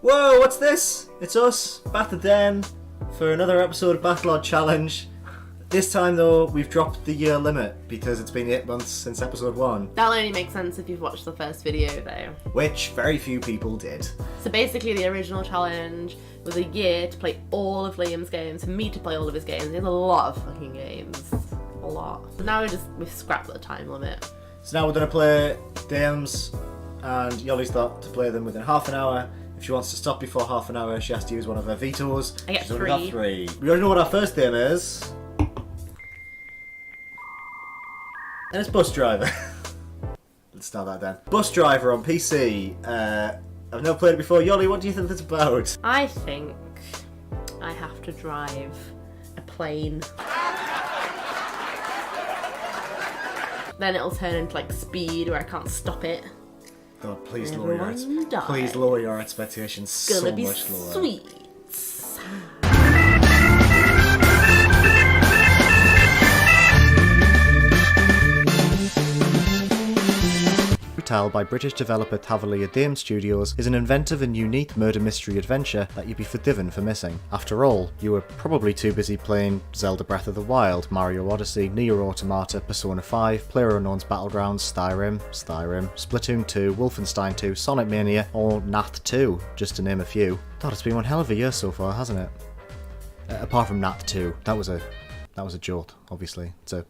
Whoa, what's this? It's us, Bath the Den, for another episode of Battlelord Challenge. This time though, we've dropped the year limit because it's been 8 months since episode 1. That'll only make sense if you've watched the first video though. Which very few people did. So basically the original challenge was a year to play all of Liam's games, for me to play all of his games. He has a lot of fucking games. A lot. So now we've scrapped the time limit. So now we're going to play games, and Yoli's got to play them within half an hour. If she wants to stop before half an hour, she has to use one of her vetoes. I get She's only got 3. 3. We already know what our first game is. And it's Bus Driver. Let's start that then. Bus Driver on PC. I've never played it before. Yoli, what do you think it's about? I think I have to drive a plane. Then it'll turn into like Speed where I can't stop it. God, please And lower your everyone dies. please lower your expectations Gonna so be much lower. sweet. Brutal by British developer Tavalia Dame Studios is an inventive and unique murder mystery adventure that you'd be forgiven for missing. After all, you were probably too busy playing Zelda Breath of the Wild, Mario Odyssey, Nier Automata, Persona 5, PlayerUnknown's Battlegrounds, Skyrim, Splatoon 2, Wolfenstein 2, Sonic Mania, or Nath 2, just to name a few. God, it's been one hell of a year so far, hasn't it? Apart from Nath 2, that was a joke, obviously. It's a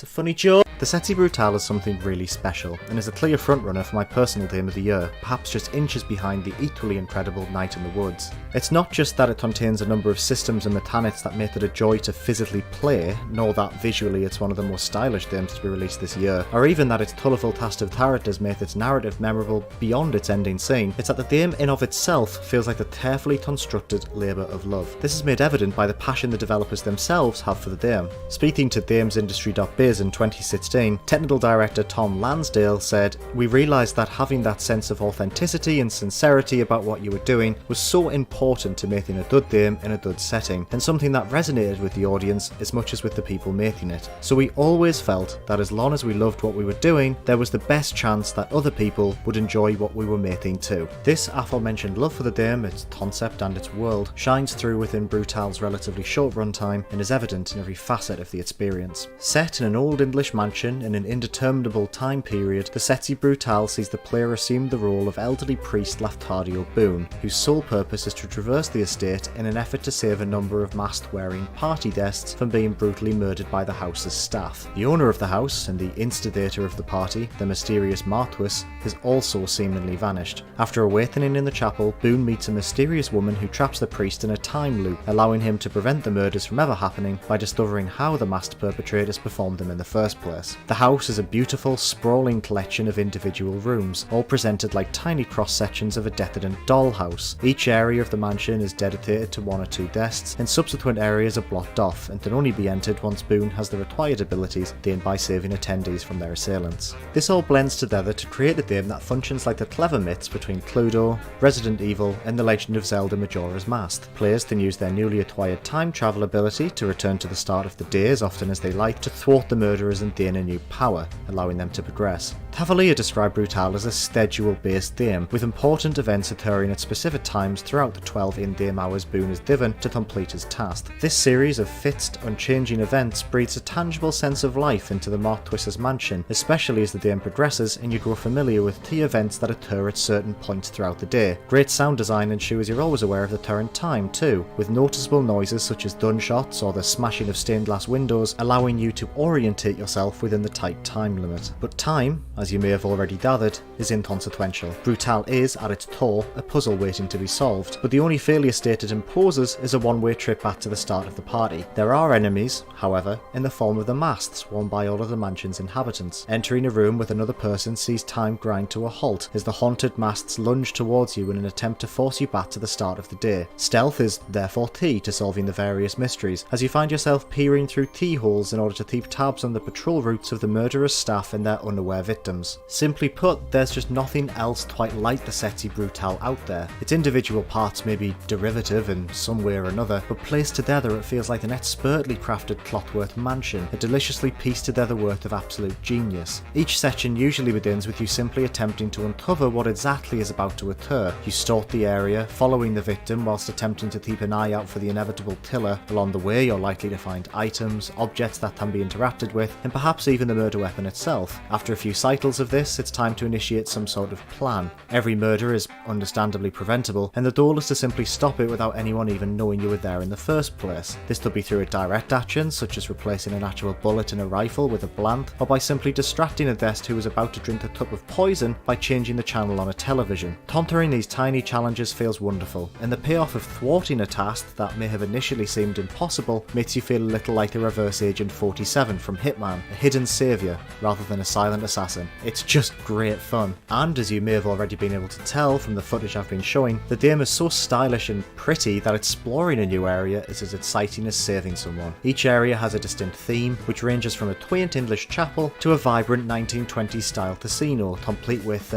funny joke. The Setzi Brutale is something really special, and is a clear frontrunner for my personal game of the year, perhaps just inches behind the equally incredible Night in the Woods. It's not just that it contains a number of systems and mechanics that make it a joy to physically play, nor that visually it's one of the most stylish games to be released this year, or even that its colourful cast of characters make its narrative memorable beyond its ending scene. It's that the game in of itself feels like a carefully constructed labour of love. This is made evident by the passion the developers themselves have for the game. Speaking to GamesIndustry.biz in 2016, technical director Tom Lansdale said, "We realised that having that sense of authenticity and sincerity about what you were doing was so important to making a good game in a good setting, and something that resonated with the audience as much as with the people making it. So we always felt that as long as we loved what we were doing, there was the best chance that other people would enjoy what we were making too." This aforementioned love for the game, its concept and its world, shines through within Brutale's relatively short runtime and is evident in every facet of the experience. Set in an old English mansion in an indeterminable time period, the Setzi Brutale sees the player assume the role of elderly priest Lafcadio Boone, whose sole purpose is to traverse the estate in an effort to save a number of mask-wearing party guests from being brutally murdered by the house's staff. The owner of the house and the instigator of the party, the mysterious Marquis, has also seemingly vanished. After awakening in the chapel, Boone meets a mysterious woman who traps the priest in a time loop, allowing him to prevent the murders from ever happening by discovering how the masked perpetrators performed them in the first place. The house is a beautiful, sprawling collection of individual rooms, all presented like tiny cross-sections of a decadent dollhouse. Each area of the mansion is dedicated to 1 or 2 guests, and subsequent areas are blocked off and can only be entered once Boone has the required abilities gained by saving attendees from their assailants. This all blends together to create a game that functions like the clever mix between Cluedo, Resident Evil, and The Legend of Zelda Majora's Mask. Players can use their newly acquired time travel ability to return to the start of the day as often as they like to thwart the murderers and gain a new power, allowing them to progress. Tavalia described Brutale as a schedule-based game, with important events occurring at specific times throughout the 12 in-game hours Boone is given to complete his task. This series of fixed, unchanging events breathes a tangible sense of life into the Marquis's mansion, especially as the game progresses and you grow familiar with key events that occur at certain points throughout the day. Great sound design ensures you're always aware of the current time too, with noticeable noises such as gunshots or the smashing of stained glass windows allowing you to orientate yourself within the tight time limit. But time, as you may have already gathered, is inconsequential. Brutale is, at its core, a puzzle waiting to be solved, but the only failure state it imposes is a one-way trip back to the start of the party. There are enemies, however, in the form of the masks worn by all of the mansion's inhabitants. Entering a room with another person sees time grind to a halt as the haunted masks lunge towards you in an attempt to force you back to the start of the day. Stealth is therefore key to solving the various mysteries, as you find yourself peering through keyholes in order to keep tabs on the patrol roots of the murderous staff and their unaware victims. Simply put, there's just nothing else quite like the Setzi Brutale out there. Its individual parts may be derivative in some way or another, but placed together it feels like an expertly crafted Clockwork mansion, a deliciously pieced together work of absolute genius. Each section usually begins with you simply attempting to uncover what exactly is about to occur. You stalk the area, following the victim whilst attempting to keep an eye out for the inevitable killer. Along the way you're likely to find items, objects that can be interacted with, and perhaps even the murder weapon itself. After a few cycles of this, it's time to initiate some sort of plan. Every murder is understandably preventable, and the goal is to simply stop it without anyone even knowing you were there in the first place. This could be through a direct action, such as replacing an actual bullet in a rifle with a blank, or by simply distracting a guest who is about to drink a cup of poison by changing the channel on a television. Conquering these tiny challenges feels wonderful, and the payoff of thwarting a task that may have initially seemed impossible makes you feel a little like the reverse Agent 47 from Hitman, a hidden saviour rather than a silent assassin. It's just great fun, and as you may have already been able to tell from the footage I've been showing, the game is so stylish and pretty that exploring a new area is as exciting as saving someone. Each area has a distinct theme, which ranges from a quaint English chapel to a vibrant 1920s style casino, complete with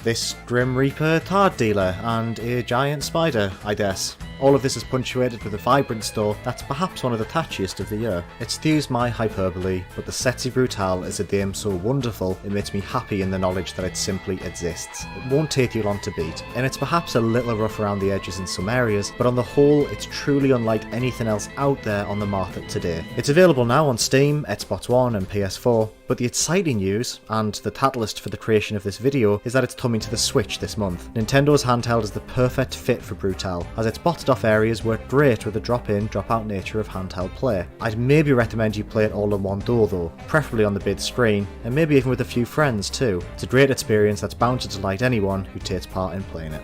this Grim Reaper card dealer and a giant spider, I guess. All of this is punctuated with a vibrant store that's perhaps one of the catchiest of the year. Excuse my hyperbole, but the Setzi Brutale is a game so wonderful it makes me happy in the knowledge that it simply exists. It won't take you long to beat, and it's perhaps a little rough around the edges in some areas, but on the whole it's truly unlike anything else out there on the market today. It's available now on Steam, Xbox One and PS4, but the exciting news, and the catalyst for the creation of this video, is that it's coming to the Switch this month. Nintendo's handheld is the perfect fit for Brutale, as its boxed off areas work great with the drop-in, drop-out nature of handheld play. I'd maybe recommend you play it all in one go though, preferably on the big screen, and maybe even with a few friends too. It's a great experience that's bound to delight anyone who takes part in playing it.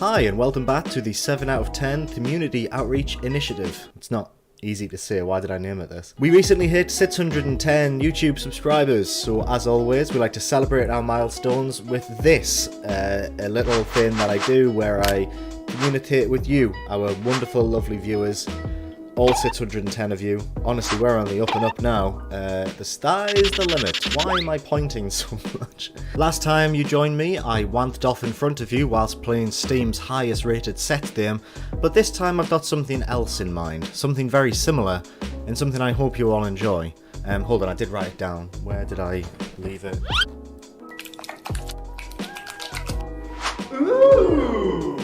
Hi and welcome back to the 7 out of 10 Community Outreach Initiative. It's not easy to say, why did I name it this? We recently hit 610 YouTube subscribers, so as always we like to celebrate our milestones with this, a little thing that I do where I communicate with you, our wonderful lovely viewers, all 610 of you. Honestly, we're on the up and up now. The sky is the limit. Why am I pointing so much? Last time you joined me, I wanked off in front of you whilst playing Steam's highest rated set game, but this time I've got something else in mind. Something very similar, and something I hope you all enjoy. Hold on, I did write it down. Where did I leave it? Ooh!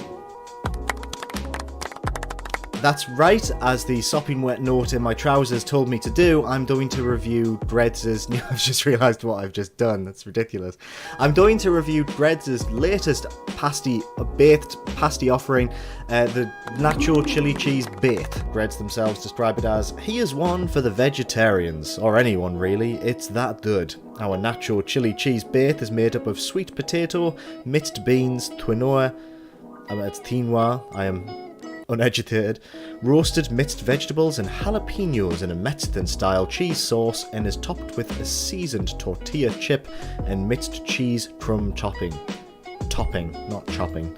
That's right, as the sopping wet note in my trousers told me to do, I'm going to review Dreads'... I've just realised what I've just done, that's ridiculous. I'm going to review Dreads' latest baked pasty offering, the Nacho Chili Cheese Baked. Dreads themselves describe it as, "Here's one for the vegetarians," or anyone really, it's that good. Our Nacho Chili Cheese Baked is made up of sweet potato, mixed beans, quinoa, it's quinoa, I am uneducated, roasted mixed vegetables and jalapenos in a Mexican-style cheese sauce, and is topped with a seasoned tortilla chip and mixed cheese crumb topping. Topping, not chopping.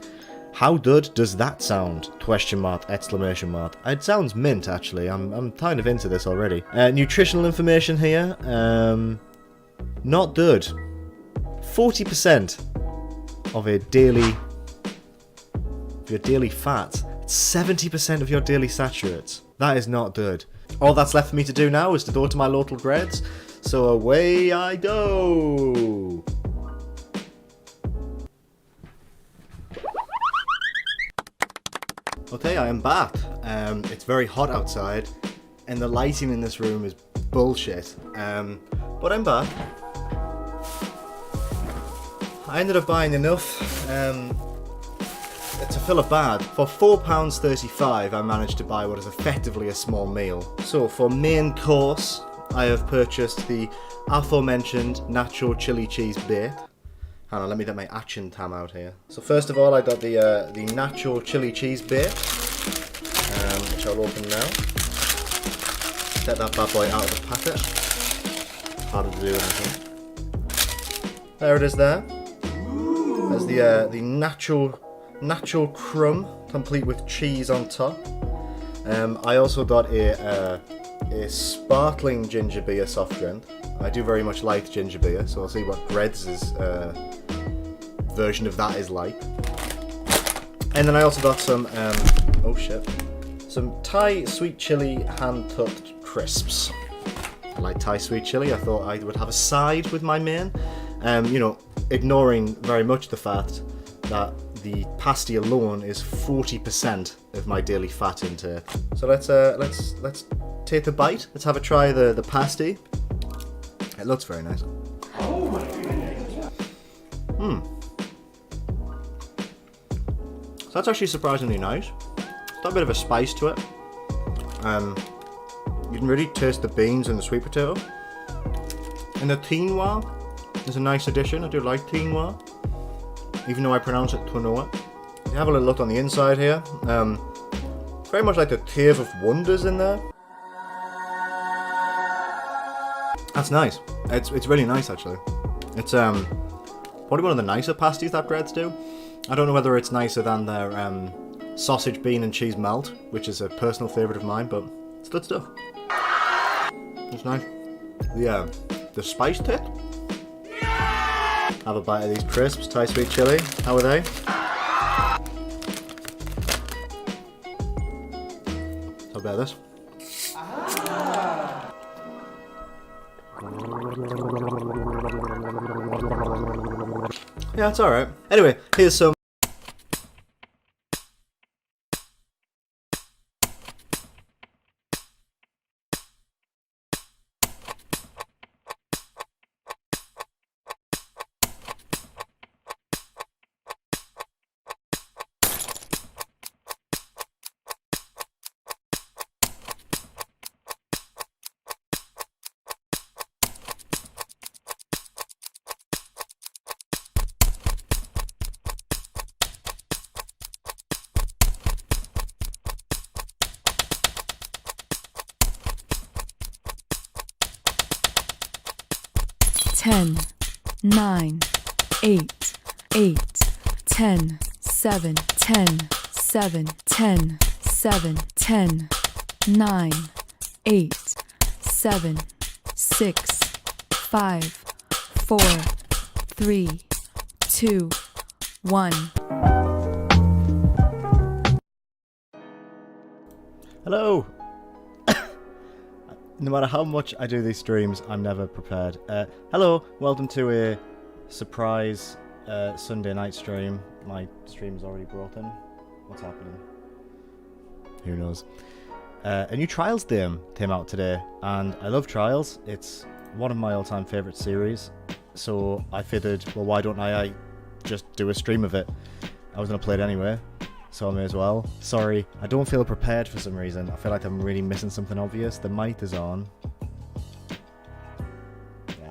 How good does that sound? Question mark, exclamation mark. It sounds mint, actually. I'm kind of into this already. Nutritional information here. Not good. 40% of your daily fat. 70% of your daily saturates. That is not good. All that's left for me to do now is to go to my local Dreads, so away I go! Okay, I am back. It's very hot outside, and the lighting in this room is bullshit. But I'm back. I ended up buying enough to fill a bag. For £4.35 I managed to buy what is effectively a small meal. So for main course, I have purchased the aforementioned Nacho Chili Cheese Baked. Hang on, let me get my action cam out here. So first of all, I got the Nacho Chili Cheese Baked, which I'll open now. Get that bad boy out of the packet. Harder to do than I think. There it is there. There's the natural crumb, complete with cheese on top. I also got a sparkling ginger beer soft drink. I do very much like ginger beer, so I'll see what Bread's version of that is like. And then I also got some, some Thai sweet chili hand-tucked crisps. I like Thai sweet chili. I thought I would have a side with my main. You know, ignoring very much the fact that the pasty alone is 40% of my daily fat intake. So let's take a bite. Let's have a try the pasty. It looks very nice. Oh my goodness. So that's actually surprisingly nice. It's got a bit of a spice to it. You can really taste the beans and the sweet potato. And the quinoa is a nice addition. I do like quinoa, even though I pronounce it quinoa. You have a little look on the inside here. It's very much like the Cave of Wonders in there. That's nice. It's really nice actually. It's probably one of the nicer pasties that Breads do. I don't know whether it's nicer than their sausage, bean and cheese melt, which is a personal favourite of mine, but it's good stuff. It's nice. The spice tip. Have a bite of these crisps, Thai sweet chili. How are they? How about this? Yeah, it's alright. Anyway, here's some. Ten, 9, 8, 8, 10, 7, 10, 7, 10, 7, 10, 9, 8, 7, 6, 5, 4, 3, 2, 1. Hello! No matter how much I do these streams, I'm never prepared. Hello, welcome to a surprise Sunday night stream. My stream is already broken. What's happening? Who knows? A new Trials game came out today, and I love Trials. It's one of my all-time favourite series, so I figured, well, why don't I just do a stream of it? I was going to play it anyway, so I may as well. Sorry, I don't feel prepared for some reason. I feel like I'm really missing something obvious. The mic is on. Yeah,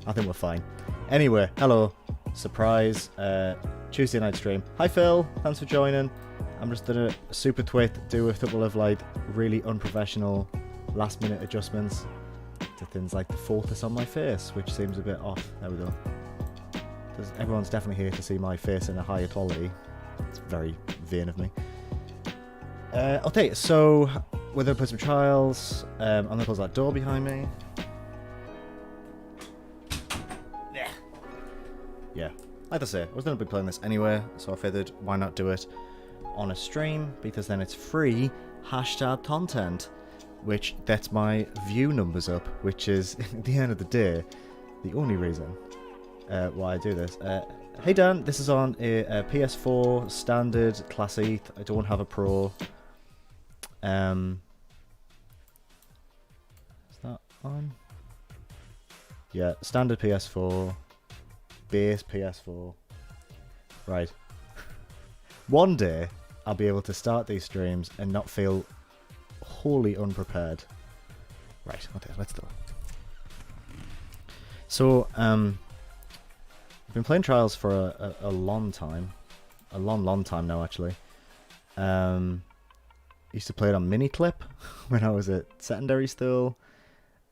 I think we're fine. Anyway, hello. Surprise Tuesday night stream. Hi Phil, thanks for joining. I'm just gonna super twit, do a couple of like really unprofessional last minute adjustments to things like the focus on my face, which seems a bit off. There we go. Everyone's definitely here to see my face in a higher quality. It's very vain of me. Okay, so we're gonna play some Trials. I'm gonna close that door behind me. Yeah, like I say, I was gonna be playing this anyway, so I figured why not do it on a stream, because then it's free hashtag content, which gets my view numbers up, which is, at the end of the day, the only reason why I do this. Hey Dan, this is on a PS4 standard classic. I don't have a Pro. Is that on? Yeah, standard PS4, base PS4. Right. One day I'll be able to start these streams and not feel wholly unprepared. Right, okay, let's do it. So, I've been playing Trials for a, a, a long time. A long time now, actually. Used to play it on Miniclip when I was at secondary still.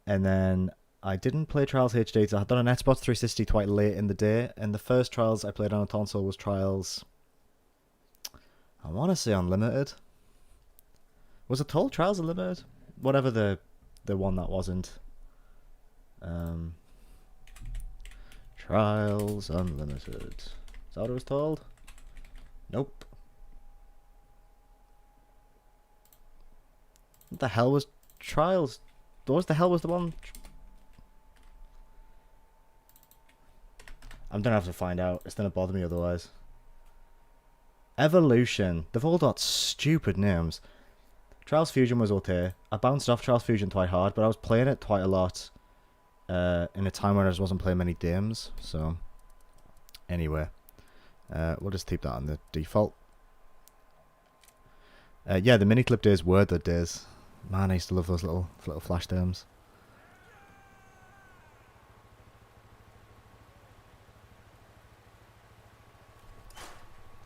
And then I didn't play Trials HD. So I had done an Xbox 360 quite late in the day. And the first Trials I played on a console was Trials... I want to say Unlimited. Was it called Trials Unlimited? Whatever the one that wasn't. Trials Unlimited. Is that what it was called? Nope. What the hell was Trials? What the hell was the one? I'm gonna have to find out. It's gonna bother me otherwise. Evolution. They've all got stupid names. Trials Fusion was okay. I bounced off Trials Fusion quite hard, but I was playing it quite a lot in a time when I just wasn't playing many games. So, anyway, we'll just keep that on the default. Yeah, the Miniclip days were the days. Man, I used to love those little flash demos.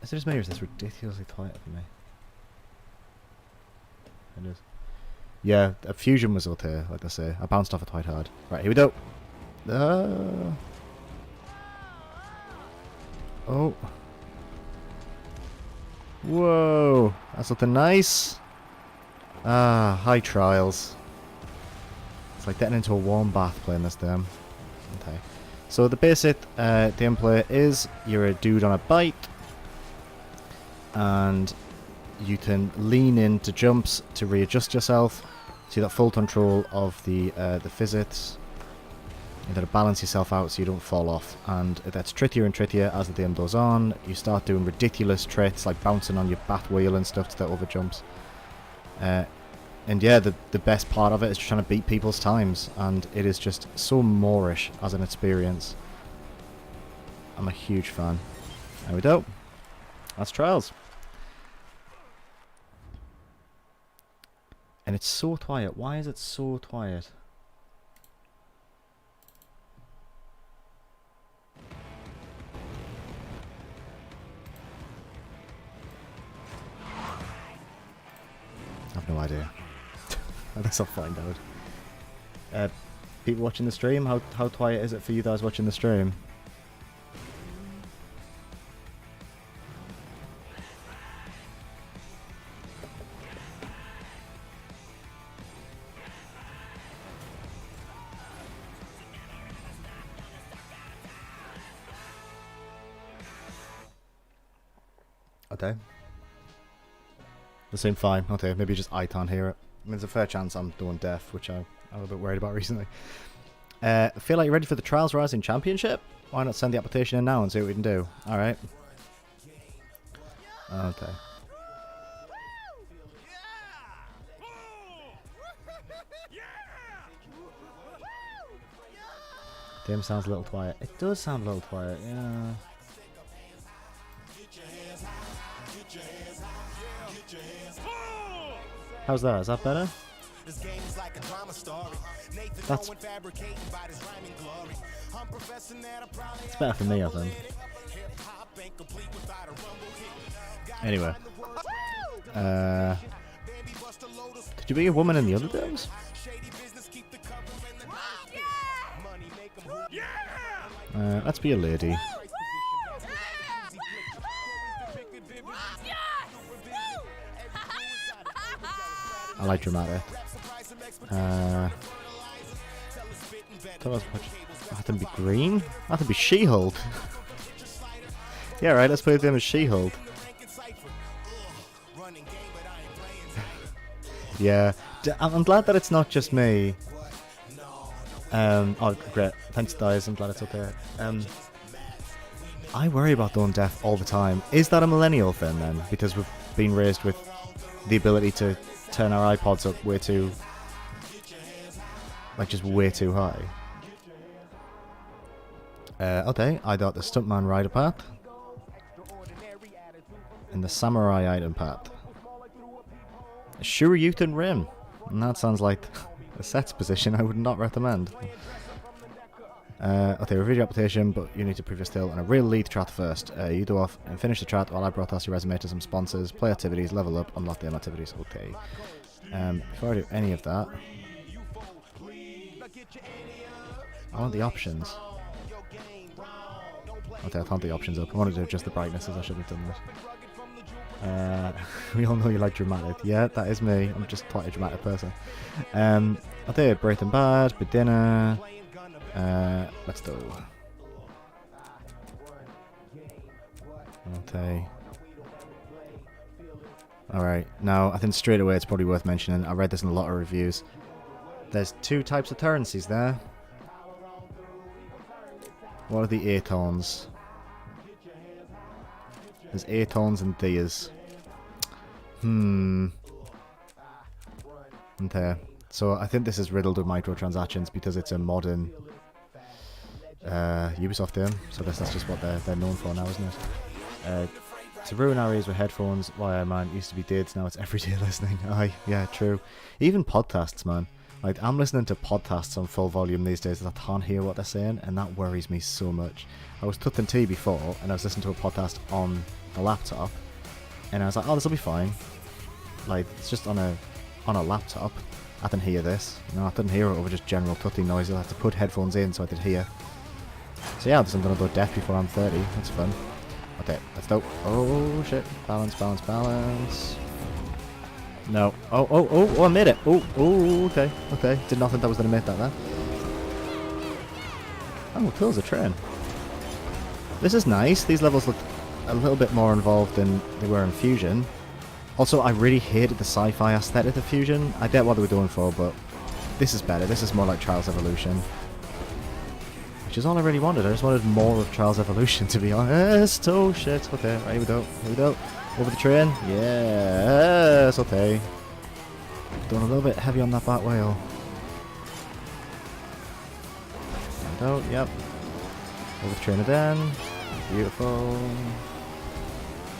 Is it just me or is this ridiculously quiet for me? It is. Yeah, Fusion was okay, like I say. I bounced off it quite hard. Right, here we go. Oh. Whoa. That's something nice. Ah, high Trials. It's like getting into a warm bath playing this game. Okay. So the basic gameplay is you're a dude on a bike. And you can lean into jumps to readjust yourself, so you got full control of the physics. You got to balance yourself out so you don't fall off, and it gets trickier and trickier as the game goes on. You start doing ridiculous tricks like bouncing on your bat wheel and stuff to get over jumps. And yeah, the best part of it is trying to beat people's times, and it is just so moreish as an experience. I'm a huge fan. There we go. That's Trials. And it's so quiet. Why is it so quiet? I have no idea. I guess I'll find out. People watching the stream, how quiet is it for you guys watching the stream? Okay. They seem fine. Okay, maybe just I can't hear it. I mean, there's a fair chance I'm doing deaf, which I'm a bit worried about recently. I feel like you're ready for the Trials Rising Championship? Why not send the application in now and see what we can do? Alright. Okay. Game sounds a little quiet. It does sound a little quiet, yeah. How's that? Is that better? That's... It's better for me, I think. Anyway. Could you be a woman in the other games? Let's be a lady. I like dramatic. That had to be green? That had to be She-Hulk. Yeah, right, let's play the game as She-Hulk. Yeah, I'm glad that it's not just me. Oh, great. Thanks, guys. I'm glad it's okay. I worry about going deaf all the time. Is that a millennial thing, then? Because we've been raised with the ability to turn our iPods up way too... like, just way too high. Okay, I got the Stuntman Rider path. And the Samurai item path. A Shoryuken Rim. And that sounds like a sets position I would not recommend. Okay, review your application, but you need to prove your skill on a real lead chat first. You go off and finish the chat while I broadcast your resume to some sponsors, play activities, level up, unlock the activities. Okay. Before I do any of that, I want the options. Okay, I can't the options up. I want to do just the brightnesses. I should have done this. We all know you like dramatic. Yeah, that is me. I'm just quite a dramatic person. I did Breaking Bad, Big Dinner. Let's go. Okay. Alright, now I think straight away it's probably worth mentioning. I read this in a lot of reviews. There's two types of currencies there. What are the A-tones? There's A-tones and Dias. Okay. So I think this is riddled with microtransactions because it's a modern Ubisoft game. So that's just what they're known for now, isn't it? To ruin areas with headphones, why man, it used to be dids, now it's everyday listening. Aye, yeah, true. Even podcasts, man. Like, I'm listening to podcasts on full volume these days and I can't hear what they're saying, and that worries me so much. I was tucking tea before, and I was listening to a podcast on the laptop, and I was like, oh, this will be fine. Like, it's just on a laptop. I can hear this. No, I couldn't hear it over just general tutting noises. I had to put headphones in so I could hear. So yeah, I'm gonna go deaf before I'm 30. That's fun. Okay, let's go. Oh shit. Balance, balance, balance. No. Oh, I made it. Oh, okay. Okay. Did not think I was going to make that there. Oh, kills a train. This is nice. These levels look a little bit more involved than they were in Fusion. Also, I really hated the sci-fi aesthetic of Fusion. I get what they were going for, but this is better. This is more like Trials Evolution. Which is all I really wanted. I just wanted more of Trials Evolution, to be honest. Oh shit. Okay, right, here we go. Here we go. Over the train. Yes, okay. Going a little bit heavy on that bat whale. Oh, yep. Over the train again. Beautiful.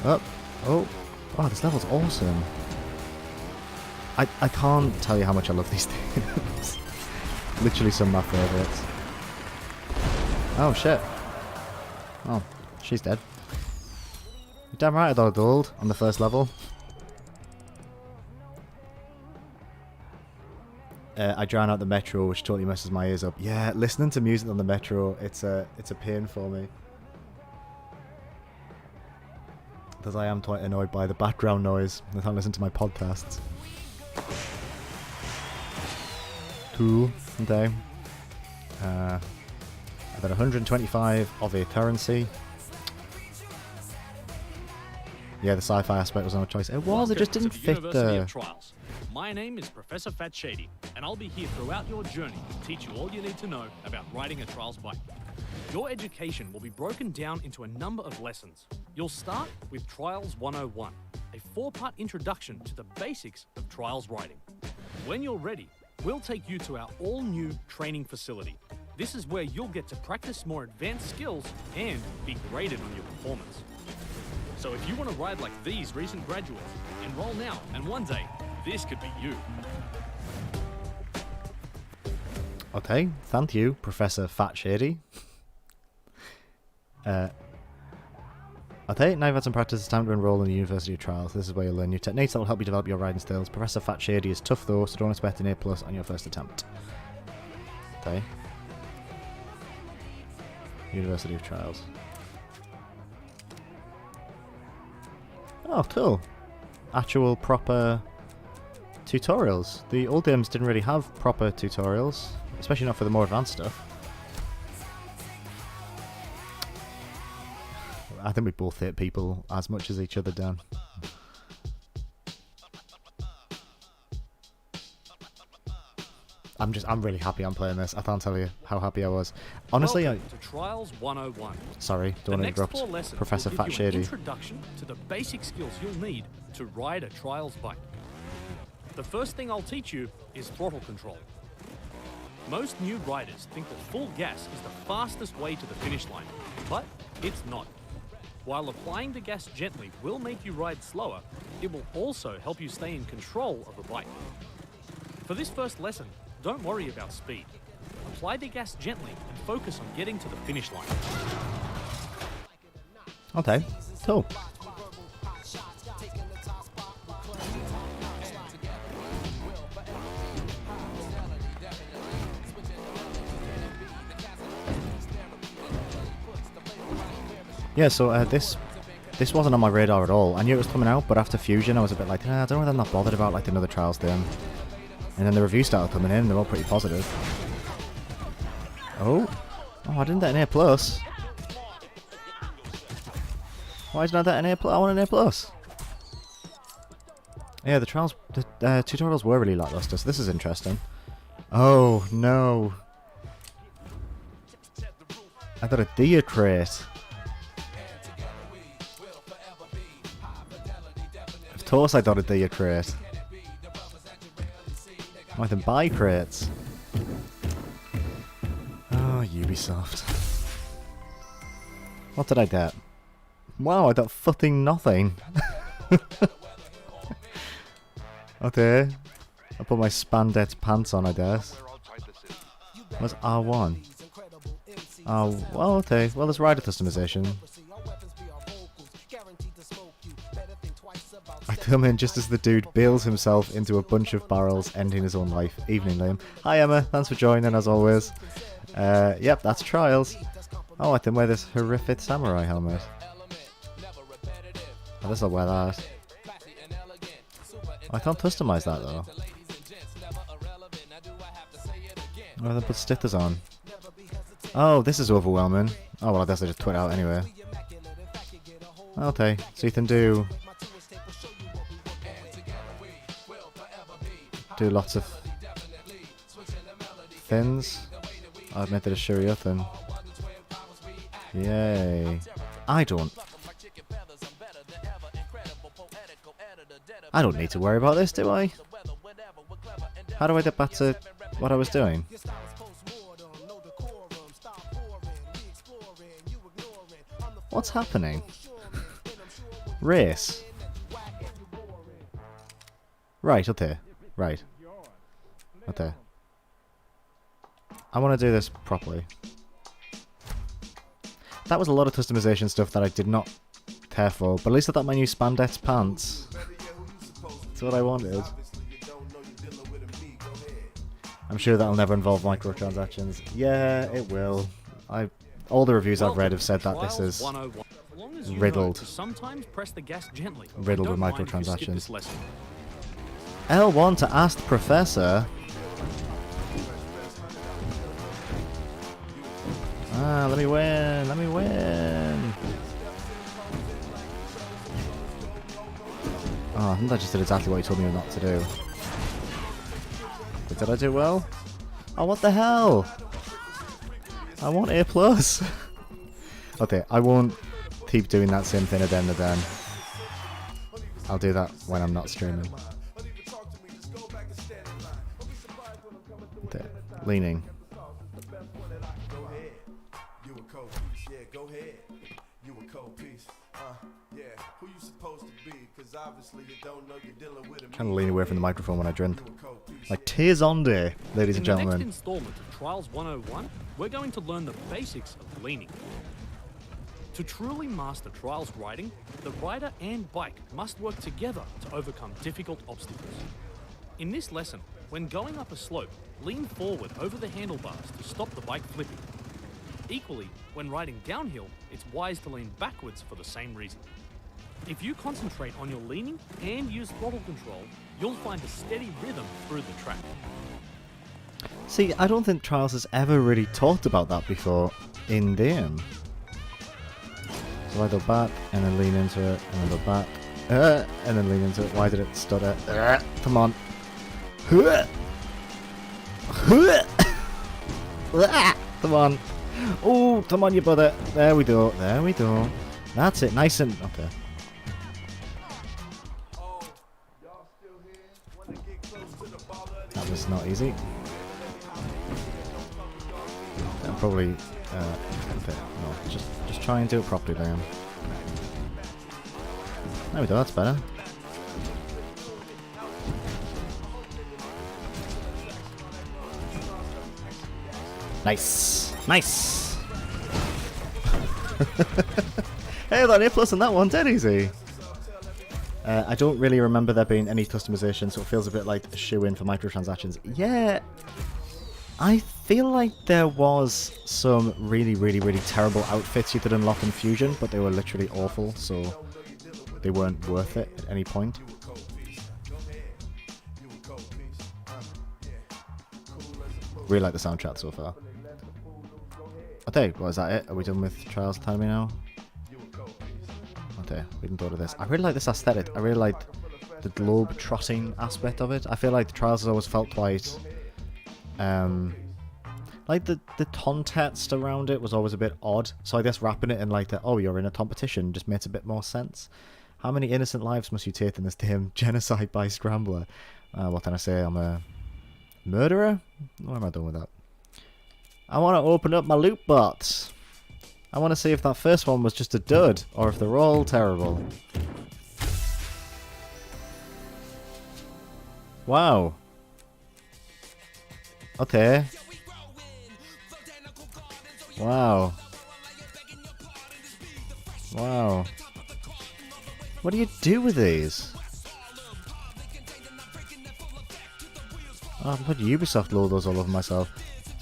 Up. Oh. Wow, this level's awesome. I can't tell you how much I love these things. Literally some of my favourites. Oh shit. Oh, she's dead. You're damn right I thought I dulled on the first level. I drown out the metro, which totally messes my ears up. Yeah, listening to music on the metro, it's a pain for me. Because I am quite annoyed by the background noise. I can't listen to my podcasts. Cool. Okay. I got 125 of a currency. Yeah, the sci-fi aspect was not a choice. It was, it just didn't fit the... Trials. My name is Professor Fat Shady, and I'll be here throughout your journey to teach you all you need to know about riding a Trials bike. Your education will be broken down into a number of lessons. You'll start with Trials 101, a 4-part introduction to the basics of Trials riding. When you're ready, we'll take you to our all-new training facility. This is where you'll get to practice more advanced skills and be graded on your performance. So if you want to ride like these recent graduates, enroll now, and one day, this could be you. Okay, thank you, Professor Fat Shady. Okay, now you've had some practice, it's time to enroll in the University of Trials. This is where you'll learn new techniques that will help you develop your riding skills. Professor Fat Shady is tough though, so don't expect an A+ on your first attempt. Okay. University of Trials. Oh, cool. Actual proper tutorials. The old games didn't really have proper tutorials, especially not for the more advanced stuff. I think we both hate people as much as each other, Dan. I'm really happy I'm playing this. I can't tell you how happy I was. Honestly, Welcome to Trials 101. Sorry, don't want to interrupt. Professor Fat Shady. Introduction to the basic skills you'll need to ride a Trials bike. The first thing I'll teach you is throttle control. Most new riders think that full gas is the fastest way to the finish line, but it's not. While applying the gas gently will make you ride slower, it will also help you stay in control of the bike. For this first lesson, don't worry about speed. apply the gas gently and focus on getting to the finish line. Okay, cool. Yeah, so this wasn't on my radar at all. I knew it was coming out, but after Fusion I was a bit like, I don't know whether I'm not bothered about like another Trials thing. And then the reviews started coming in, and they're all pretty positive. Oh, I didn't get an A+. Why isn't that an A+? I want an A+. Yeah, the tutorials were really lackluster, so this is interesting. Oh, no. I got a Dia crate. Of course I got a Dia crate. I can buy crates. Oh, Ubisoft. What did I get? Wow, I got fucking nothing. Okay. I put my spandex pants on, I guess. What's R1? Oh, well, okay. Well, there's rider customization. I come in just as the dude bails himself into a bunch of barrels, ending his own life. Evening, Liam. Hi, Emma. Thanks for joining, as always. Yep, that's Trials. Oh, I can wear this horrific samurai helmet. Oh, this'll wear that. I can't customize that, though. Oh, then put stickers on. Oh, this is overwhelming. Oh, well, I guess I just twit out anyway. Okay, so you can do lots of things. I admit that it's Shuriathan. Yay. I don't need to worry about this, do I? How do I get back to what I was doing? What's happening? Race. Right, okay. Right. Okay. I want to do this properly. That was a lot of customization stuff that I did not care for, but at least I got my new spandex pants. That's what I wanted. I'm sure that'll never involve microtransactions. Yeah, it will. All the reviews I've read have said that this is riddled. Sometimes press the gas gently. Riddled with microtransactions. L1 to ask Professor. Ah, let me win. Let me win. Oh, I think I just did exactly what he told me not to do. But did I do well? Oh, what the hell? I want A+. Okay, I won't keep doing that same thing again and again. I'll do that when I'm not streaming. Okay, leaning. Trying to lean away from the microphone when I drink. Like tears on day, ladies and gentlemen. In the next installment of Trials 101, we're going to learn the basics of leaning. To truly master Trials riding, the rider and bike must work together to overcome difficult obstacles. In this lesson, when going up a slope, lean forward over the handlebars to stop the bike flipping. Equally, when riding downhill, it's wise to lean backwards for the same reason. If you concentrate on your leaning and use throttle control, you'll find a steady rhythm through the track. See, I don't think Trials has ever really talked about that before in game. So I go back, and then lean into it, and then go back, and then lean into it. Why did it stutter? Come on. Come on. Oh, come on, you brother. There we go. There we go. That's it. Nice and... Okay. That was not easy. I'm probably... okay, no, just try and do it properly, Liam. There we go, that's better. Nice. Nice. Hey, I got an A+ on that one, dead easy. I don't really remember there being any customization, so it feels a bit like a shoe-in for microtransactions. Yeah, I feel like there was some really, really, really terrible outfits you could unlock in Fusion, but they were literally awful, so they weren't worth it at any point. Really like the soundtrack so far. Okay, well, is that it? Are we done with Trials Academy now? Okay, we can go to this. I really like this aesthetic. I really like the globe trotting aspect of it. I feel like the Trials has always felt quite... like the context around it was always a bit odd. So I guess wrapping it in like the, oh, you're in a competition just makes a bit more sense. How many innocent lives must you take in this damn genocide by Scrambler? What can I say? I'm a murderer? What am I doing with that? I want to open up my loot box. I want to see if that first one was just a dud, or if they're all terrible. Wow. Okay. Wow. Wow. What do you do with these? Oh, I put Ubisoft logos all over myself.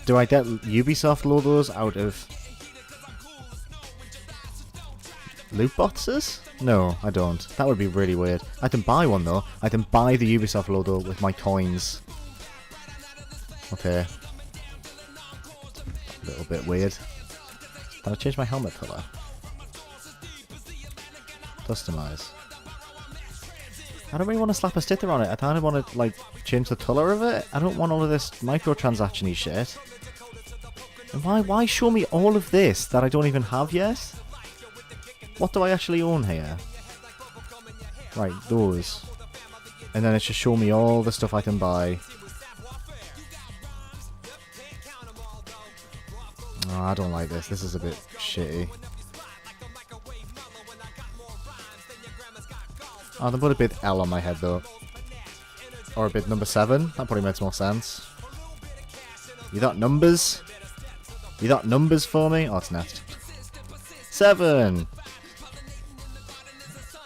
Do I get Ubisoft logos out of loot boxes? No, I don't. That would be really weird. I can buy one though. I can buy the Ubisoft logo with my coins. Okay. A little bit weird. Can I change my helmet colour? Customize. I don't really want to slap a sticker on it. I kind of want to, like, change the colour of it. I don't want all of this microtransaction-y shit. And why show me all of this that I don't even have yet? What do I actually own here? Right, those. And then it's just show me all the stuff I can buy. Oh, I don't like this. This is a bit shitty. Oh, they put a bit L on my head though. Or a bit number 7. That probably makes more sense. You got numbers? You got numbers for me? Oh, it's next. 7!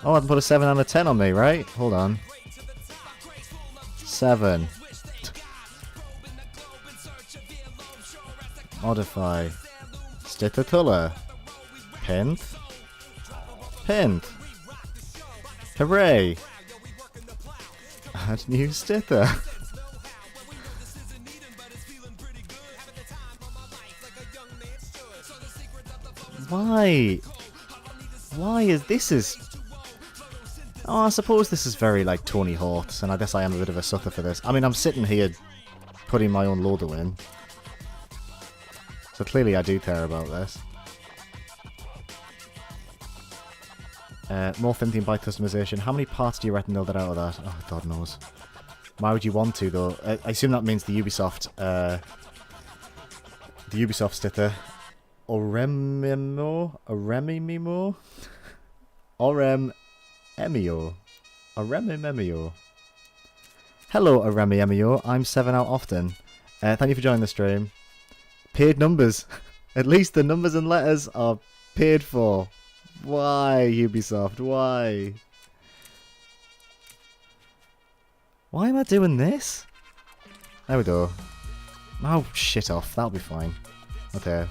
Oh, I can put a 7 and a 10 on me, right? Hold on. 7. Modify. Sticker colour. Pinned. Pinned. Hooray! Add new sticker. Why? Why is this Oh, I suppose this is very like Tony Hawk's, and I guess I am a bit of a sucker for this. I mean, I'm sitting here putting my own loader in. So clearly I do care about this. More thinking by customization. How many parts do you reckon they'll get out of that? Oh, God knows. Why would you want to, though? I assume that means the Ubisoft sticker. Oremimo? Oremimimo? Orememio. Orememio. Hello, Orememio. I'm 7 out often. Thank you for joining the stream. Paid numbers. At least the numbers and letters are paid for. Why, Ubisoft? Why? Why am I doing this? There we go. Oh, shit off. That'll be fine. Okay.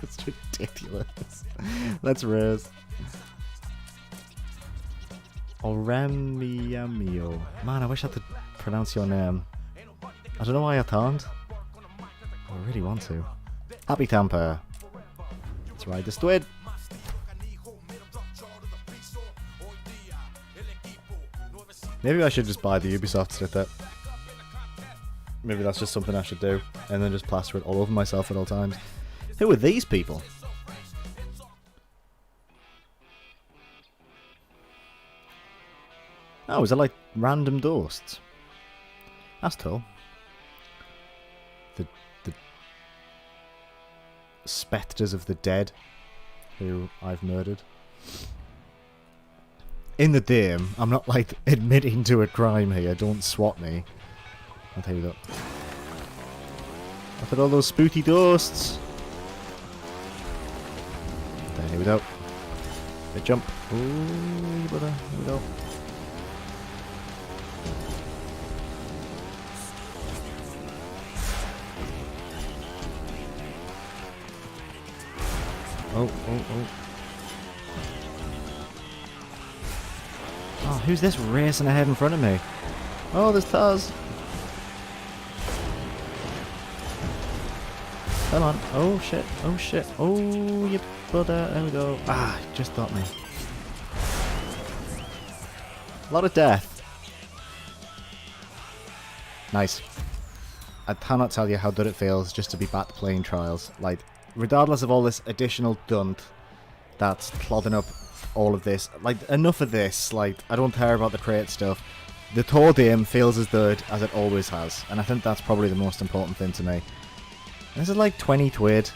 That's ridiculous. Let's raise. Oremiamio. Man, I wish I could pronounce your name. I don't know why I can't. I really want to. Happy Tamper. Let's ride the squid. Maybe I should just buy the Ubisoft sticker. Maybe that's just something I should do. And then just plaster it all over myself at all times. Who are these people? Oh, is it like random ghosts? That's cool. The spectres of the dead who I've murdered. In the game, I'm not like admitting to a crime here, don't swat me. I'll tell you that. Look at all those spooky ghosts. There, here we go. They jump. Ooh, brother. Here we go. Oh. Oh, who's this racing ahead in front of me? Oh, there's Taz. Come on. Oh, shit. Oh, shit. Oh, you brother. There we go. Ah, just got me. A lot of death. Nice. I cannot tell you how good it feels just to be back playing Trials. Like, regardless of all this additional dunt that's clogging up all of this, like, enough of this. Like, I don't care about the crate stuff. The tour game feels as good as it always has, and I think that's probably the most important thing to me. This is like 20 quid.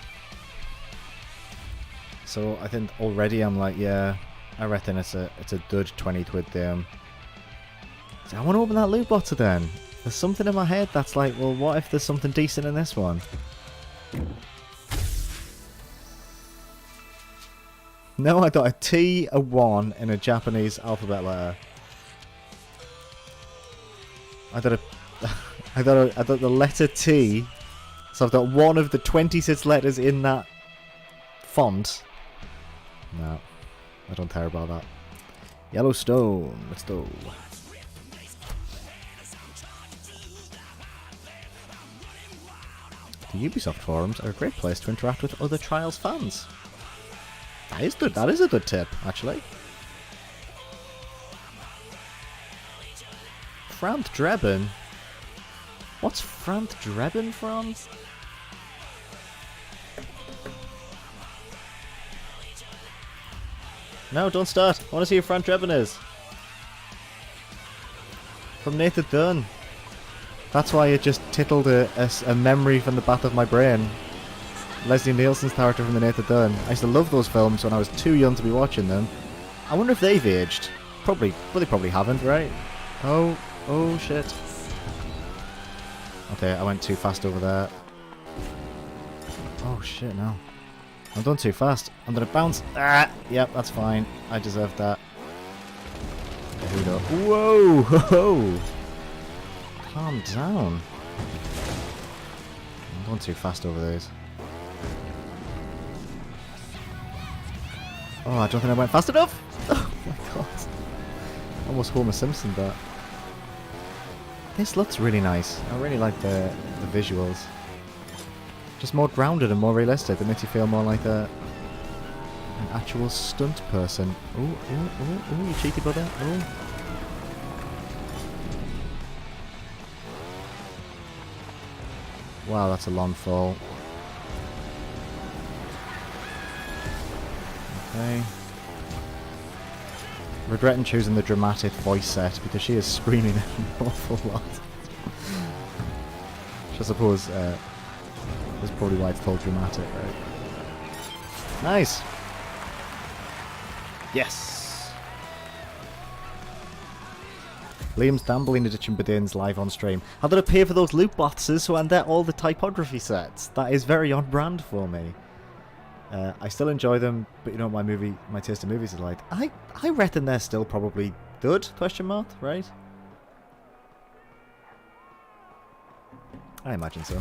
So I think already I'm like, yeah, I reckon it's a good 20 quid game. So I want to open that loot box then. There's something in my head that's like, well, what if there's something decent in this one? No, I got a T, a 1, and a Japanese alphabet letter. I got the letter T. So I've got one of the 26 letters in that font. No, I don't care about that. Yellowstone, let's go. The Ubisoft forums are a great place to interact with other Trials fans. That is good. That is a good tip, actually. Frant Drebin. What's Frant Drebin from? No, don't start. I want to see who Frant Drebin is. From Nathan Dunn. That's why it just tittled a memory from the back of my brain. Leslie Nielsen's character from the Nathan Dunn. I used to love those films when I was too young to be watching them. I wonder if they've aged. Probably, but they probably haven't, right? Oh shit. Okay, I went too fast over there. Oh shit, no. I'm done too fast. I'm gonna bounce. Ah! Yep, that's fine. I deserve that. Okay, here we go. Whoa! Ho! Calm down. I'm going too fast over these. Oh, I don't think I went fast enough! Oh my god. Almost Homer Simpson, but... This looks really nice. I really like the visuals. Just more grounded and more realistic. It makes you feel more like an actual stunt person. Ooh, you cheeky brother. Ooh. Wow, that's a long fall. Okay. Regretting choosing the dramatic voice set because she is screaming an awful lot. Which I suppose is probably why it's called dramatic, right? Nice! Yes! Liam's Damblin Edition begins live on stream. How did I pay for those loot boxes so I get all the typography sets? That is very on brand for me. I still enjoy them, but you know what my taste in movies is like. I reckon they're still probably good, question mark, right? I imagine so.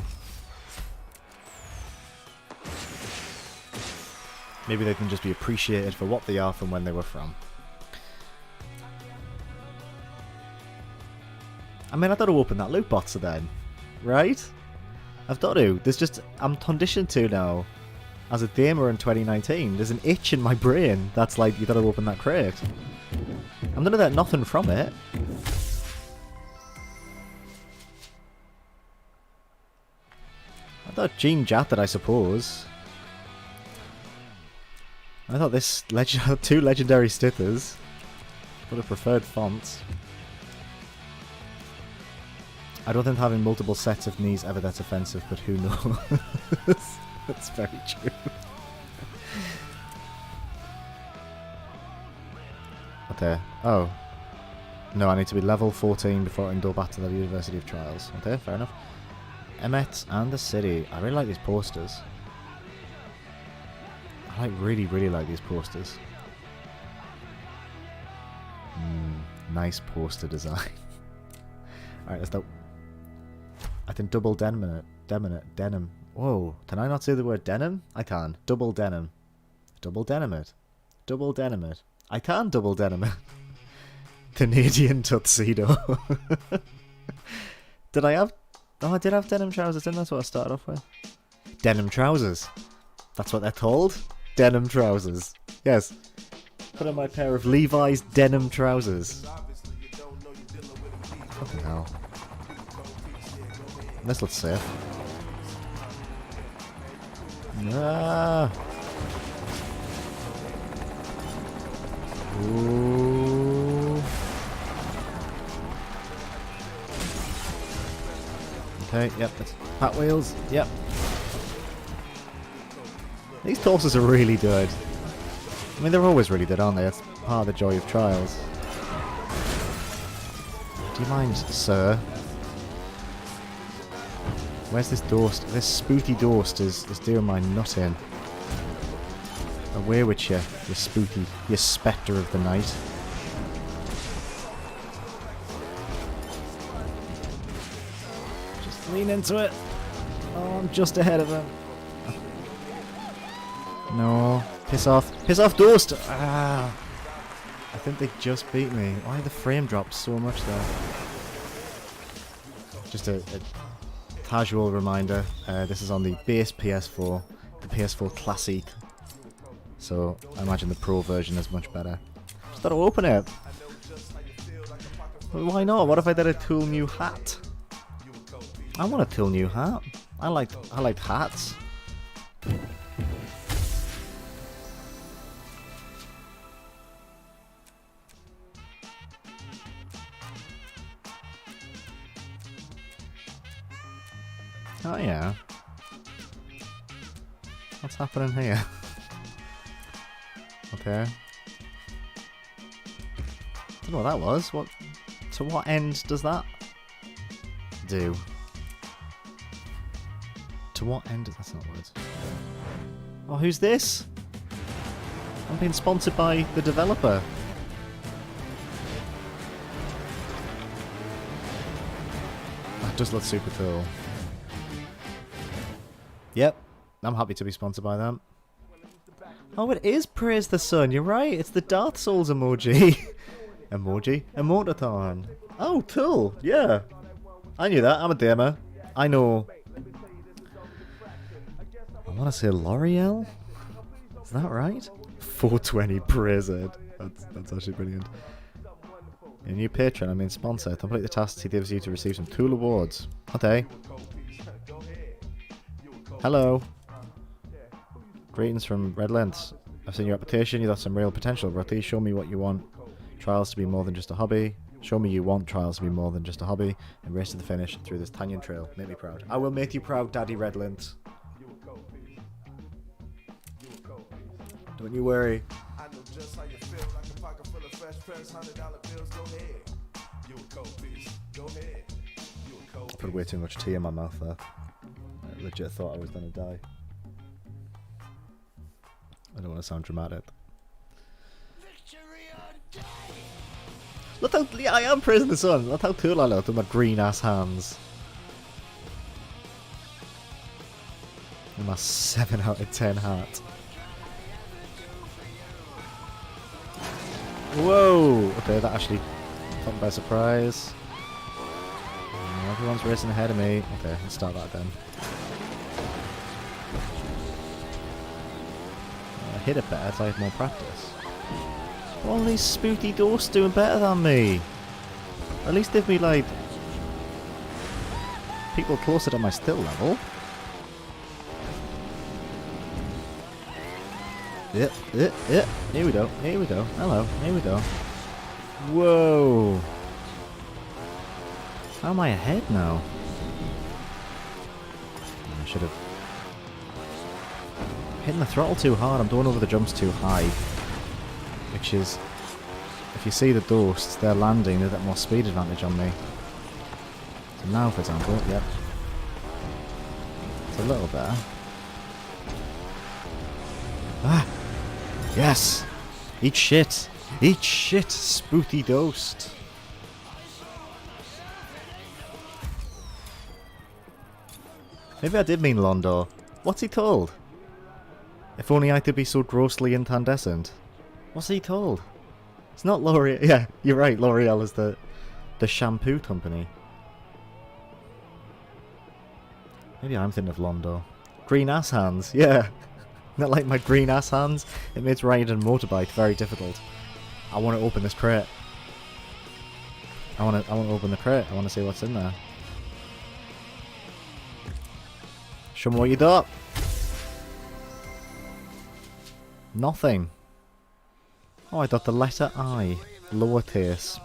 Maybe they can just be appreciated for what they are from when they were from. I mean, I've got to open that loot box then, right? I've got to. I'm conditioned to now. As a gamer in 2019, there's an itch in my brain that's like, you gotta open that crate. I'm gonna get nothing from it. I thought Gene Jatted, I suppose. I thought this had two legendary stickers. Would have preferred fonts. I don't think having multiple sets of knees ever that's offensive, but who knows? That's very true. Okay. Oh. No, I need to be level 14 before I can go back to the University of Trials. Okay, fair enough. Emmet and the city. I really like these posters. I really, really like these posters. Nice poster design. Alright, let's go. I can double denim it. Denim. Whoa, can I not say the word denim? I can. Double denim. Double denim it. Double denim it. I can double denim it. Canadian tuxedo. Did I have... Oh, I did have denim trousers, didn't I? That's what I started off with. Denim trousers. That's what they're called. Denim trousers. Yes. Put on my pair of Levi's denim trousers. Fucking hell. This looks safe. Ah. Ooh. Okay, yep, that's Hot Wheels, yep. These torsos are really good. I mean, they're always really good, aren't they? That's part of the joy of Trials. Do you mind, sir? Where's this Dorst? This spooky Dorst is doing my nut in. Away with you, you spooky, you spectre of the night. Just lean into it. Oh, I'm just ahead of him. No. Piss off. Piss off, Dorst! Ah. I think they just beat me. Why the frame dropped so much there? Just a casual reminder. This is on the base PS4. The PS4 Classic. So, I imagine the Pro version is much better. Just gotta open it. Well, why not? What if I did a cool new hat? I want a cool new hat. I like hats. Oh yeah. What's happening here? Okay. Don't know what that was. What? To what end does that do? To what end? That's not words. Oh, who's this? I'm being sponsored by the developer. That does look super cool. Yep, I'm happy to be sponsored by them. Oh, it is Praise the Sun, you're right, it's the Dark Souls emoji. Emotathon. Oh, cool, yeah. I knew that, I'm a gamer. I know. I want to say L'Oreal? Is that right? 420 Praise it. That's actually brilliant. A new patron, I mean sponsor. Complete the tasks he gives you to receive some cool awards. Okay. Hello. Greetings from Redlands. I've seen your application, you got some real potential, Ruthy. Show me what you want. Trials to be more than just a hobby. Show me you want trials to be more than just a hobby. And race to the finish through this Tanyan Trail. Make me proud. I will make you proud, Daddy Redlands. Don't you worry. I put way too much tea in my mouth there. I legit thought I was gonna die. I don't want to sound dramatic. Look how I am praising the sun. Look how cool I look with my green ass hands. And my 7 out of 10 hat. Whoa! Okay, that actually caught me by surprise. Everyone's racing ahead of me. Okay, let's start that then. I hit it better so I have more practice. All these spooky ghosts doing better than me. At least give me like people closer to my skill level. Yep. Here we go. Hello. Here we go. Whoa. How am I ahead now? I should have hitting the throttle too hard. I'm going over the jumps too high. Which is, if if you see the ghosts, they're landing, they've got more speed advantage on me. So now, for example, yep. It's a little better. Ah! Yes! Eat shit! Eat shit, spooky ghost! Maybe I did mean Londor. What's he called? If only I could be so grossly incandescent. What's he called? It's not L'Oreal. Yeah, you're right. L'Oreal is the shampoo company. Maybe I'm thinking of Londor. Green ass hands. Yeah. Not like my green ass hands. It makes riding a motorbike very difficult. I want to open this crate. I want to open the crate. I want to see what's in there. Show me what you got. Nothing. Oh, I got the letter I. Lowercase.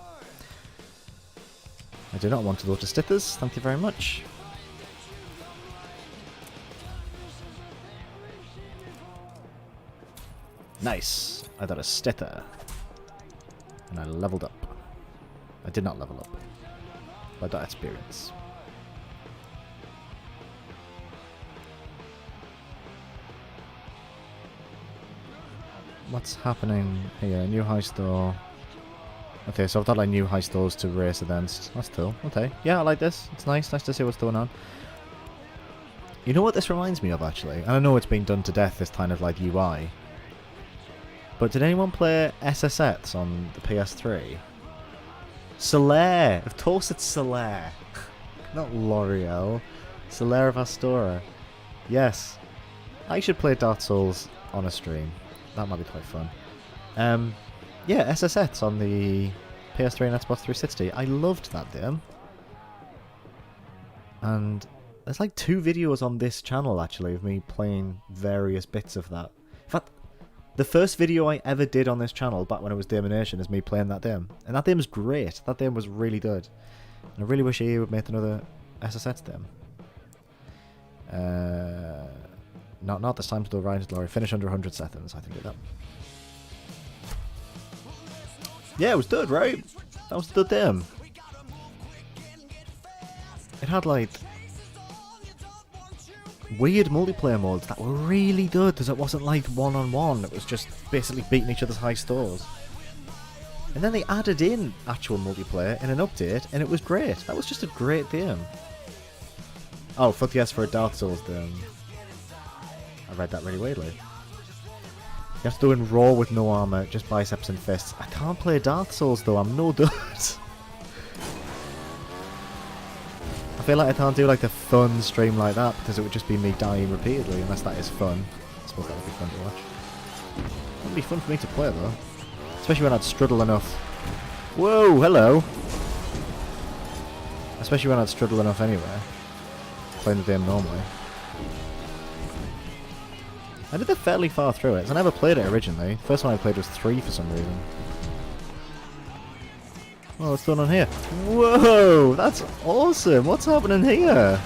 I do not want to go to stickers. Thank you very much. Nice. I got a sticker. And I leveled up. I did not level up. But I got experience. What's happening here? New high store. Okay, so I've got like new high stores to race against. That's cool. Okay. Yeah, I like this. It's nice. Nice to see what's going on. You know what this reminds me of, actually? And I know it's been done to death, this kind of like UI. But did anyone play SSX on the PS3? Solaire! Of course it's Solaire. Not L'Oreal. Solaire of Astora. Yes. I should play Dark Souls on a stream. That might be quite fun. Yeah, SSX on the PS3 and Xbox 360. I loved that game. And there's like 2 videos on this channel, actually, of me playing various bits of that. In fact, the first video I ever did on this channel, back when it was Daemonation, is me playing that game. And that game was great. That game was really good. And I really wish EA would make another SSX game. Not this time to do Ryan's Glory. Finish under 100 seconds. I can do that. Yeah, it was good, right? That was the game. It had like weird multiplayer modes that were really good, because it wasn't like one-on-one. It was just basically beating each other's high scores. And then they added in actual multiplayer in an update, and it was great. That was just a great game. Oh, fuck yes for a Dark Souls game. I read that really weirdly. You have to do in raw with no armor, just biceps and fists. I can't play Dark Souls though, I'm no good. I feel like I can't do like the fun stream like that, because it would just be me dying repeatedly, unless that is fun. I suppose that would be fun to watch. It would be fun for me to play though. Especially when I'd struggle enough. Whoa, hello! Especially when I'd struggle enough anyway. Playing the game normally. I did it fairly far through it, 'cause I never played it originally. The first one I played was 3 for some reason. Oh, what's going on here? Whoa! That's awesome! What's happening here?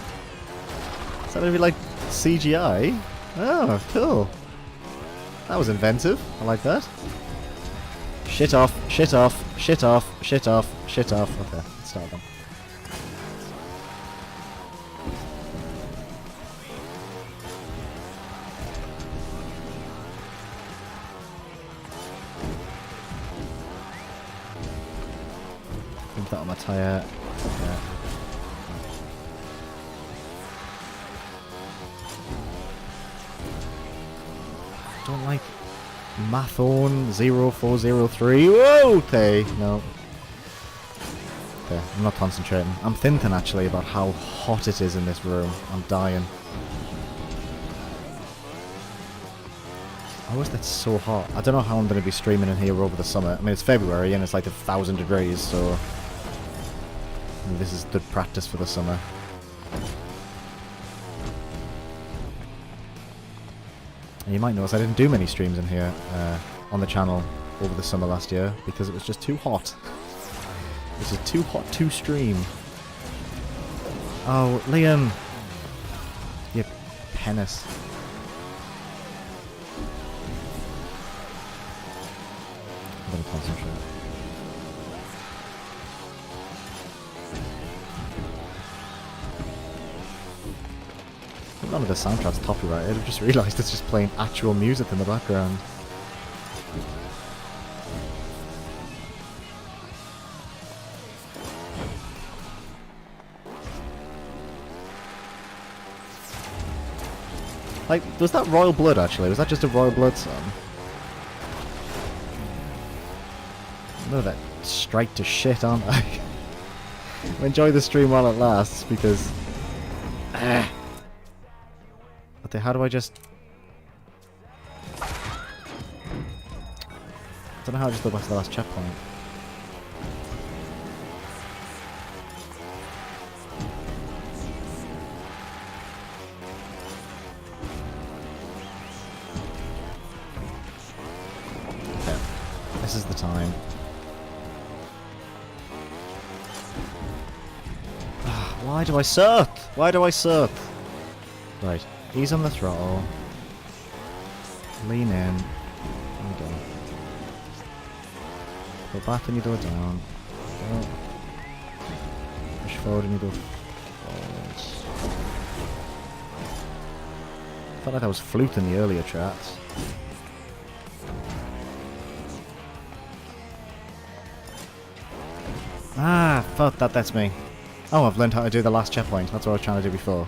Is that going to be like CGI? Oh, cool. That was inventive. I like that. Shit off, shit off, shit off, shit off, shit off. Okay, let's start then. Put that on my tyre. Yeah. Don't like Mathone 0403. Whoa! Okay, no. Okay, I'm not concentrating. I'm thinking actually about how hot it is in this room. I'm dying. How is that so hot? I don't know how I'm going to be streaming in here over the summer. I mean, it's February and it's like 1,000 degrees, so this is good practice for the summer. And you might notice I didn't do many streams in here on the channel over the summer last year because it was just too hot. This is too hot to stream. Oh, Liam! You penis. I'm gonna concentrate. none of the soundtrack's copyrighted. I've just realised it's just playing actual music in the background. Like, was that Royal Blood actually? Was that just a Royal Blood song? No, that straight to shit, aren't I? Enjoy the stream while it lasts, because... Okay, how do I just... I don't know how I just go back to the last checkpoint. Okay, this is the time. Why do I suck? Why do I suck? Right, ease on the throttle. Lean in. There we go. Go back and you go down. Go. Push forward and you go forwards. I felt like I was fluting the earlier tracks. Ah, fuck that, that's me. Oh, I've learned how to do the last checkpoint. That's what I was trying to do before.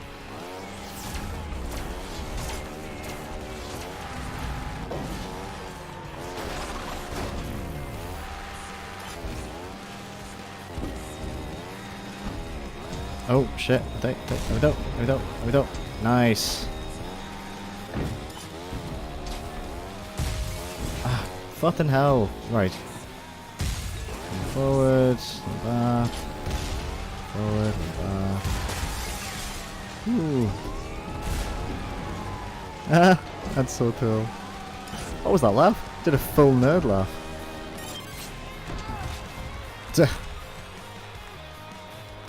Oh, shit. There we go. Nice. Ah, fucking hell. Right. Forward, back. Forward, back. Ooh. Ah, that's so cool. What was that laugh? Did a full nerd laugh.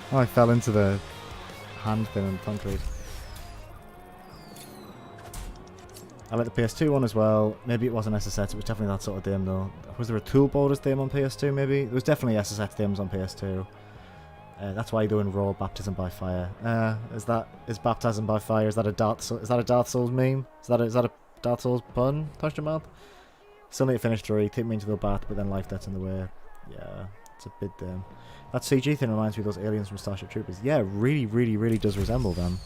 Oh, I fell into the hand thing in concrete. I like the PS2 one as well. Maybe it wasn't SSX, it was definitely that sort of theme though. Was there a Tool Borders theme on PS2 maybe? There was definitely SSX themes on PS2. That's why you're doing Raw Baptism by Fire. Is Baptism by Fire, is that a Dark Souls meme? Is that a Dark Souls pun? Question mark? Still need to finish 3, take me into the bath, but then life that's in the way. Yeah, it's a bit dim. That CG thing reminds me of those aliens from Starship Troopers. Yeah, really does resemble them.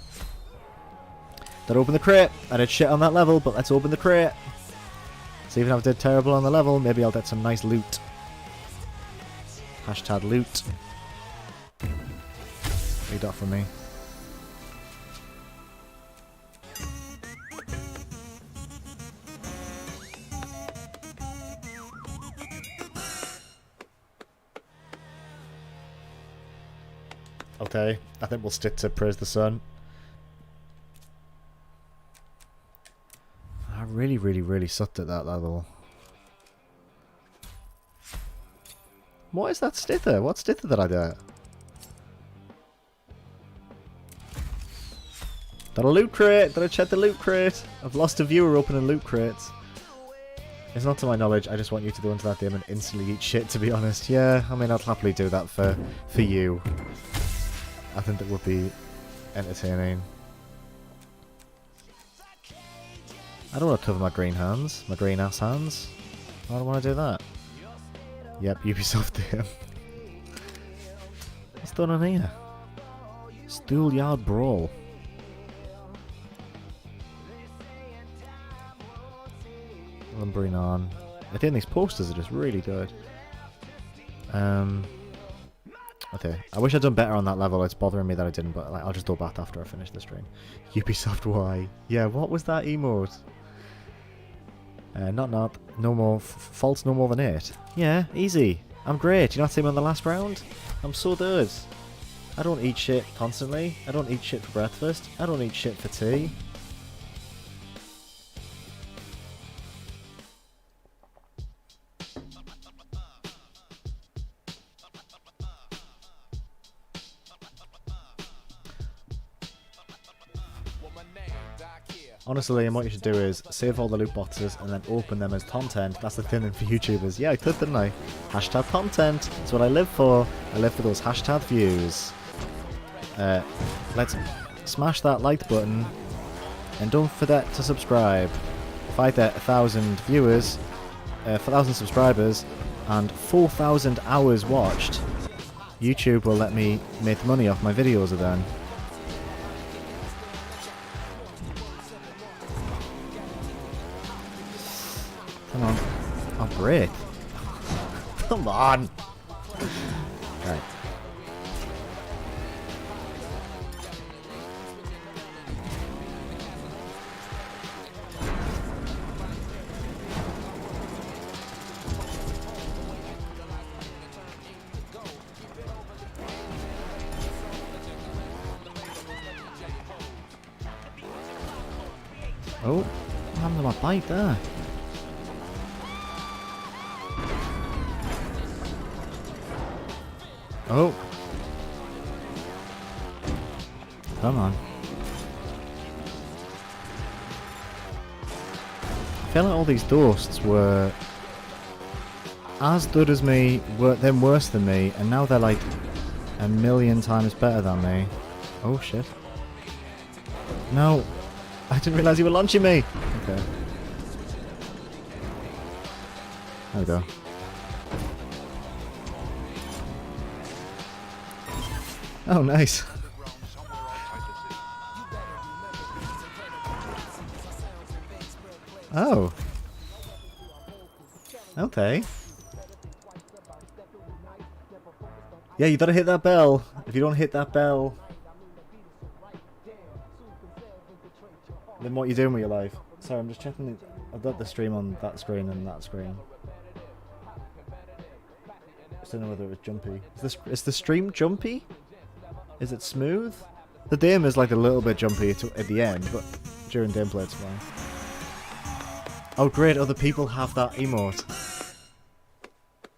Don't open the crate. I did shit on that level, but let's open the crate. So even if I did terrible on the level, maybe I'll get some nice loot. Hashtag loot. Read that for me. Okay, I think we'll stick to Praise the Sun. I really sucked at that level. What is that stither? What stither did I do? Did I loot crate? Did I check the loot crate? I've lost a viewer opening loot crates. It's not to my knowledge, I just want you to go into that game and instantly eat shit, to be honest. Yeah, I mean, I'd happily do that for you. I think that would be entertaining. I don't want to cover my green hands, my green ass hands. I don't want to do that. Yep, Ubisoft game. What's going on here? Schoolyard Brawl. Lumbering on. I think these posters are just really good. Okay, I wish I'd done better on that level. It's bothering me that I didn't, but like, I'll just go back after I finish the stream. Ubisoft Y. Yeah, what was that emote? No more faults no more than 8. Yeah, easy. I'm great. You not see me on the last round? I'm so good. I don't eat shit constantly. I don't eat shit for breakfast. I don't eat shit for tea. Honestly, and what you should do is save all the loot boxes and then open them as content. That's the thing for YouTubers. Yeah, I could, didn't I? Hashtag content. That's what I live for. I live for those hashtag views. Let's smash that like button. And don't forget to subscribe. If I get 1,000 viewers, 1,000 subscribers, and 4,000 hours watched, YouTube will let me make money off my videos again. Come on. Oh, break. Come on. Right. Oh, what happened to my bike there? Oh. Come on. I feel like all these ghosts were as good as me, then worse than me, and now they're like a million times better than me. Oh shit. No. I didn't realise you were launching me! Okay. There we go. Oh, nice. Oh. Okay. Yeah, you gotta hit that bell. If you don't hit that bell, then what are you doing with your life? Sorry, I'm just checking. I've got the stream on that screen and that screen. I don't know whether it was jumpy. Is the stream jumpy? Is it smooth? The game is like a little bit jumpy at the end, but during gameplay it's fine. Oh great, other people have that emote.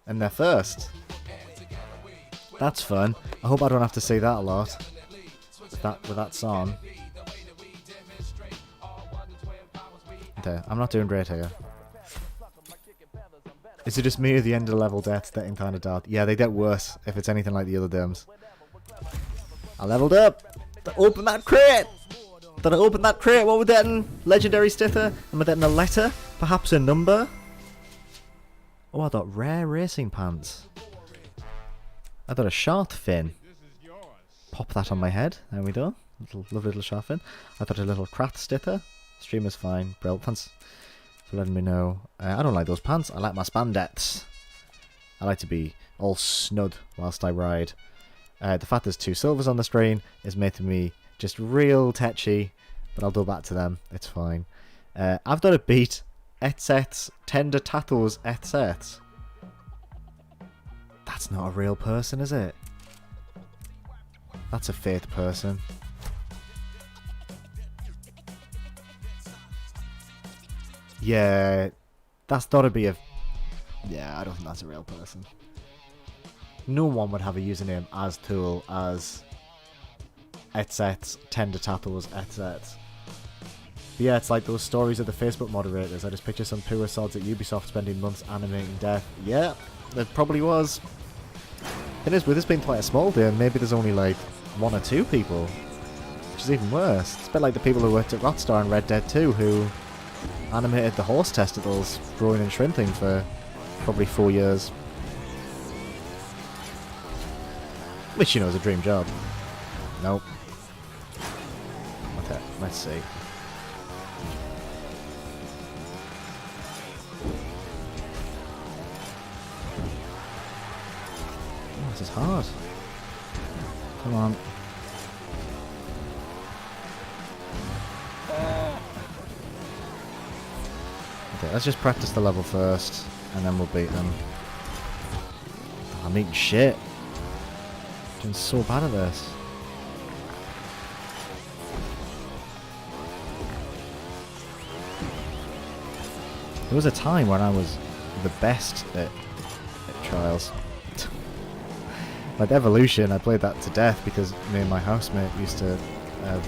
And they're first. That's fun. I hope I don't have to see that a lot. With that song. Okay, I'm not doing great here. Is it just me or the end of level deaths getting kind of dark? Yeah, they get worse if it's anything like the other games. I leveled up! Open that crate! Did I open that crate? What we're getting? Legendary sticker? Am I getting a letter? Perhaps a number? Oh, I got rare racing pants. I got a shark fin. Pop that on my head. There we go. Lovely little shark fin. I got a little craft sticker. Streamer's fine. Brill. Thanks for letting me know. I don't like those pants. I like my spandex. I like to be all snug whilst I ride. The fact there's 2 silvers on the screen is making me just real tetchy, but I'll go back to them. It's fine. I've got to beat Etsets Tender Tattles Etsets. That's not a real person, is it? That's a fake person. Yeah, that's got to be a... Yeah, I don't think that's a real person. No one would have a username as cool as Etsets Tender Tattles Etsets. But yeah, it's like those stories of the Facebook moderators. I just picture some poor sods at Ubisoft spending months animating death. Yeah, there probably was. It is, with this being quite a small game, maybe there's only like 1 or 2 people. Which is even worse. It's a bit like the people who worked at Rockstar and Red Dead 2 who animated the horse testicles growing and shrinking for probably 4 years. Which, you know, is a dream job. Nope. Okay, let's see. Oh, this is hard. Come on. Okay, let's just practice the level first, and then we'll beat them. Oh, I'm eating shit. I'm doing so bad at this. There was a time when I was the best at Trials. Like Evolution, I played that to death because me and my housemate used to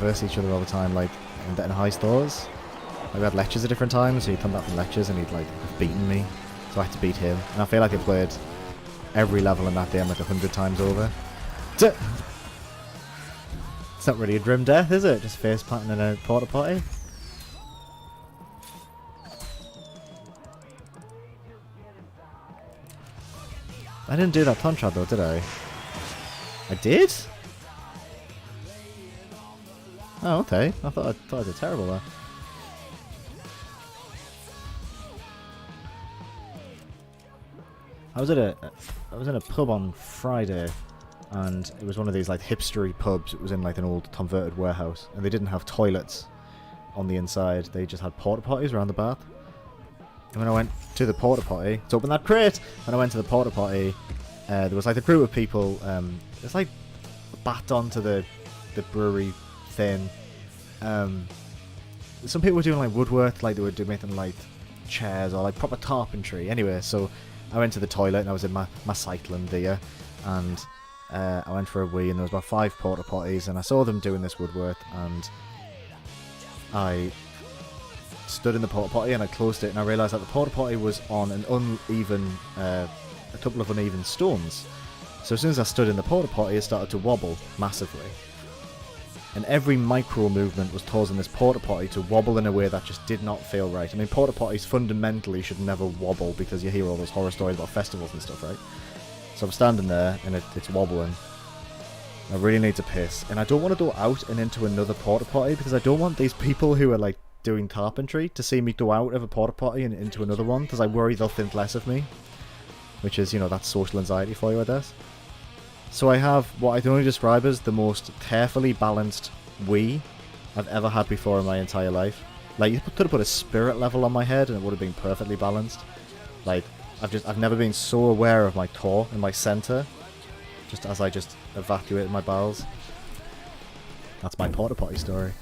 verse each other all the time, like in high stores. Like, we had lectures at different times, so he'd come back from lectures and he'd like have beaten me, so I had to beat him. And I feel like I played every level in that game like 100 times over. It's not really a grim death, is it? Just face planting in a porta potty. I didn't do that Tontrat though, did I? I did? Oh, okay. I thought I did terrible there. I was in a pub on Friday, and it was one of these like hipstery pubs. It was in like an old converted warehouse, and they didn't have toilets on the inside. They just had porta potties around the bath. And when I went to the porta potty to open that crate, when I went to the porta potty, there was like a group of people. It's like backed onto the brewery thing. Some people were doing like woodwork, like they were doing making like chairs or like proper carpentry. Anyway, so I went to the toilet and I was in my cycling gear, and I went for a wee, and there was about 5 porta potties, and I saw them doing this woodwork, and I stood in the porta potty and I closed it, and I realised that the porta potty was on an uneven, a couple of uneven stones. So as soon as I stood in the porta potty, it started to wobble massively. And every micro movement was causing this porta potty to wobble in a way that just did not feel right. I mean, porta potties fundamentally should never wobble, because you hear all those horror stories about festivals and stuff, right? So I'm standing there and it's wobbling. I really need to piss, and I don't want to go out and into another porta potty, because I don't want these people who are like doing carpentry to see me go out of a porta potty and into another one, because I worry they'll think less of me. Which is, you know, that's social anxiety for you, I guess. So I have what I can only describe as the most carefully balanced wee I've ever had before in my entire life. Like, you could have put a spirit level on my head and it would have been perfectly balanced. Like, I've never been so aware of my core and my center, just as I just evacuated my bowels. That's my porta potty story.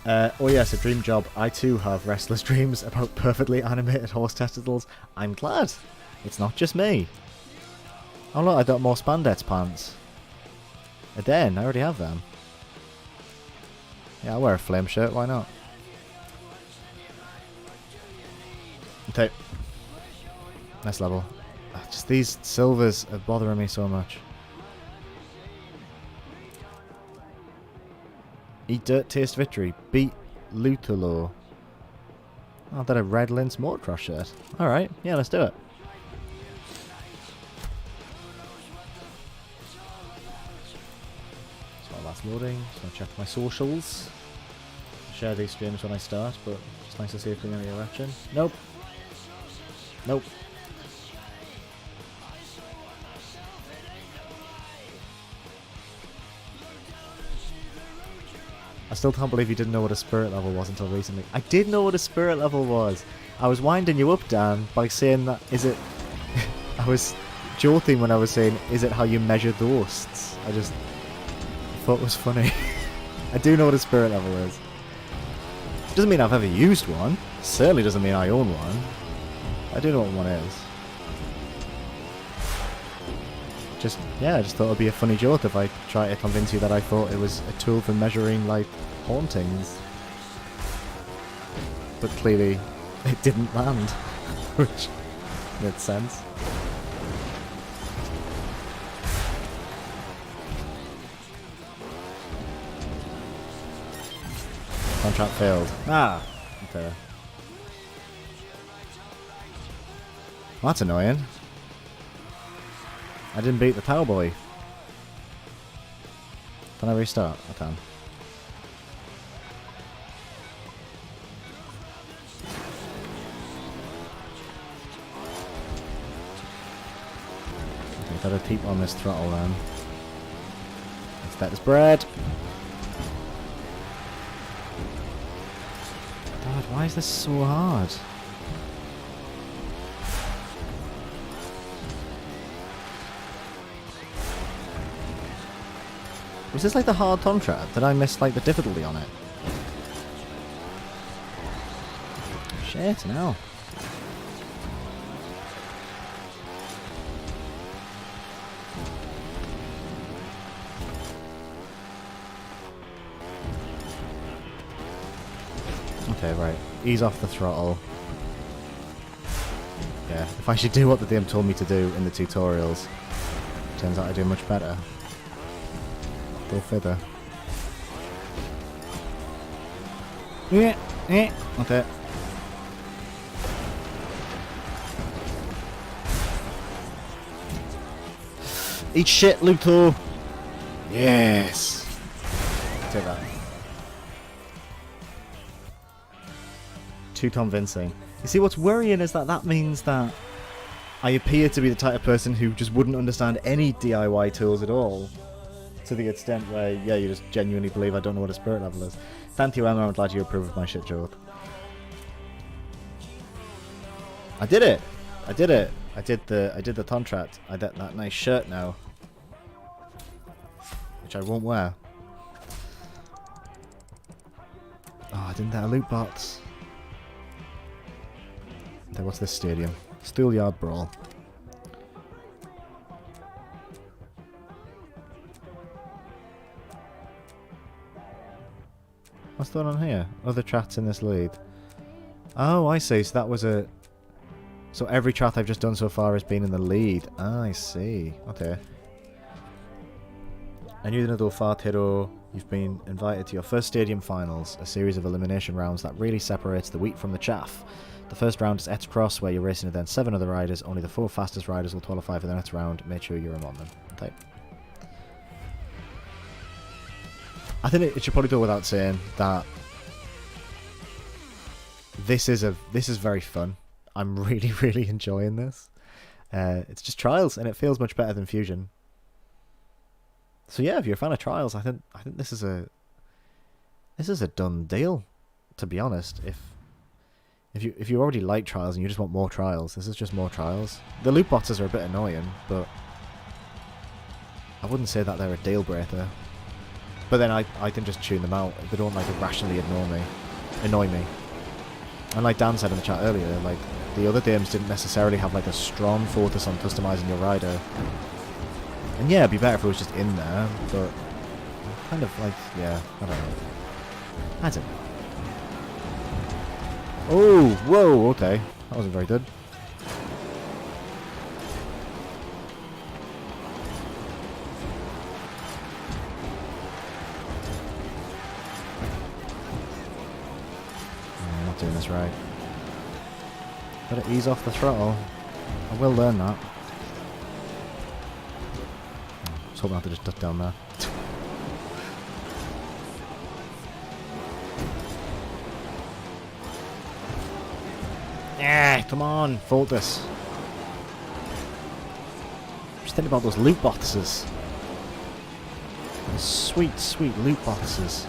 Oh yes, a dream job. I too have restless dreams about perfectly animated horse testicles. I'm glad it's not just me. Oh look, I got more spandex pants. Again, I already have them. Yeah, I'll wear a flame shirt, why not? Okay. Next level. Just these silvers are bothering me so much. Eat dirt, taste victory. Beat Lutalo. Oh, that a red Lince Motocross shirt. Alright, yeah, let's do it. That's loading, so I'll check my socials. Share these streams when I start, but it's nice to see if we get any reaction. Nope. Nope. I still can't believe you didn't know what a spirit level was until recently. I did know what a spirit level was. I was winding you up, Dan, by saying that, is it... I was joking when I was saying, is it how you measure ghosts? I just... thought it was funny. I do know what a spirit level is. Doesn't mean I've ever used one. Certainly doesn't mean I own one. I do know what one is. Just, yeah, I just thought it would be a funny joke if I try to convince you that I thought it was a tool for measuring, like, hauntings. But clearly, it didn't land. Which makes sense. Contract failed. Ah! Okay. Well, that's annoying. I didn't beat the cowboy. Can I restart? I can. Okay, gotta keep on this throttle then. Let's get this bread. God, why is this so hard? Was this like the hard Tontrat? Did I miss like the difficulty on it? Shit, no. Okay, right. Ease off the throttle. Yeah, if I should do what the DM told me to do in the tutorials, turns out I do much better. Go further. Yeah, okay. Eat shit, Luthor! Yes! Take that. Too convincing. You see, what's worrying is that means that I appear to be the type of person who just wouldn't understand any DIY tools at all. To the extent where, yeah, you just genuinely believe I don't know what a spirit level is. Thank you, Emma. I'm glad you approve of my shit joke. I did it! I did it! I did the contract. I did that nice shirt now. Which I won't wear. Oh, I didn't get a loot box. Okay, what's this stadium? Schoolyard Brawl. What's going on here? Other chats in this lead. Oh, I see. So that was a... So every chat I've just done so far has been in the lead. Ah, I see. Okay. I knew the Nadal Fart Hero. You've been invited to your first stadium finals, a series of elimination rounds that really separates the wheat from the chaff. The first round is X-Cross, where you're racing against 7 other riders. Only the 4 fastest riders will qualify for the next round. Make sure you're among them. Okay. I think it should probably go without saying that this is very fun. I'm really, really enjoying this. It's just Trials, and it feels much better than Fusion. So yeah, if you're a fan of Trials, I think this is a done deal. To be honest, if you already like Trials and you just want more Trials, this is just more Trials. The loot boxes are a bit annoying, but I wouldn't say that they're a deal breaker. But then I can just tune them out. They don't like irrationally annoy me. And like Dan said in the chat earlier, like the other games didn't necessarily have like a strong focus on customizing your rider. And yeah, it'd be better if it was just in there, but kind of like, yeah, I don't know. I don't know. Oh, whoa, okay. That wasn't very good. I'm not doing this right. Better ease off the throttle. I will learn that. I was hoping I had to just duck down there. Yeah, come on, fold this. Just think about those loot boxes. Those sweet, sweet loot boxes.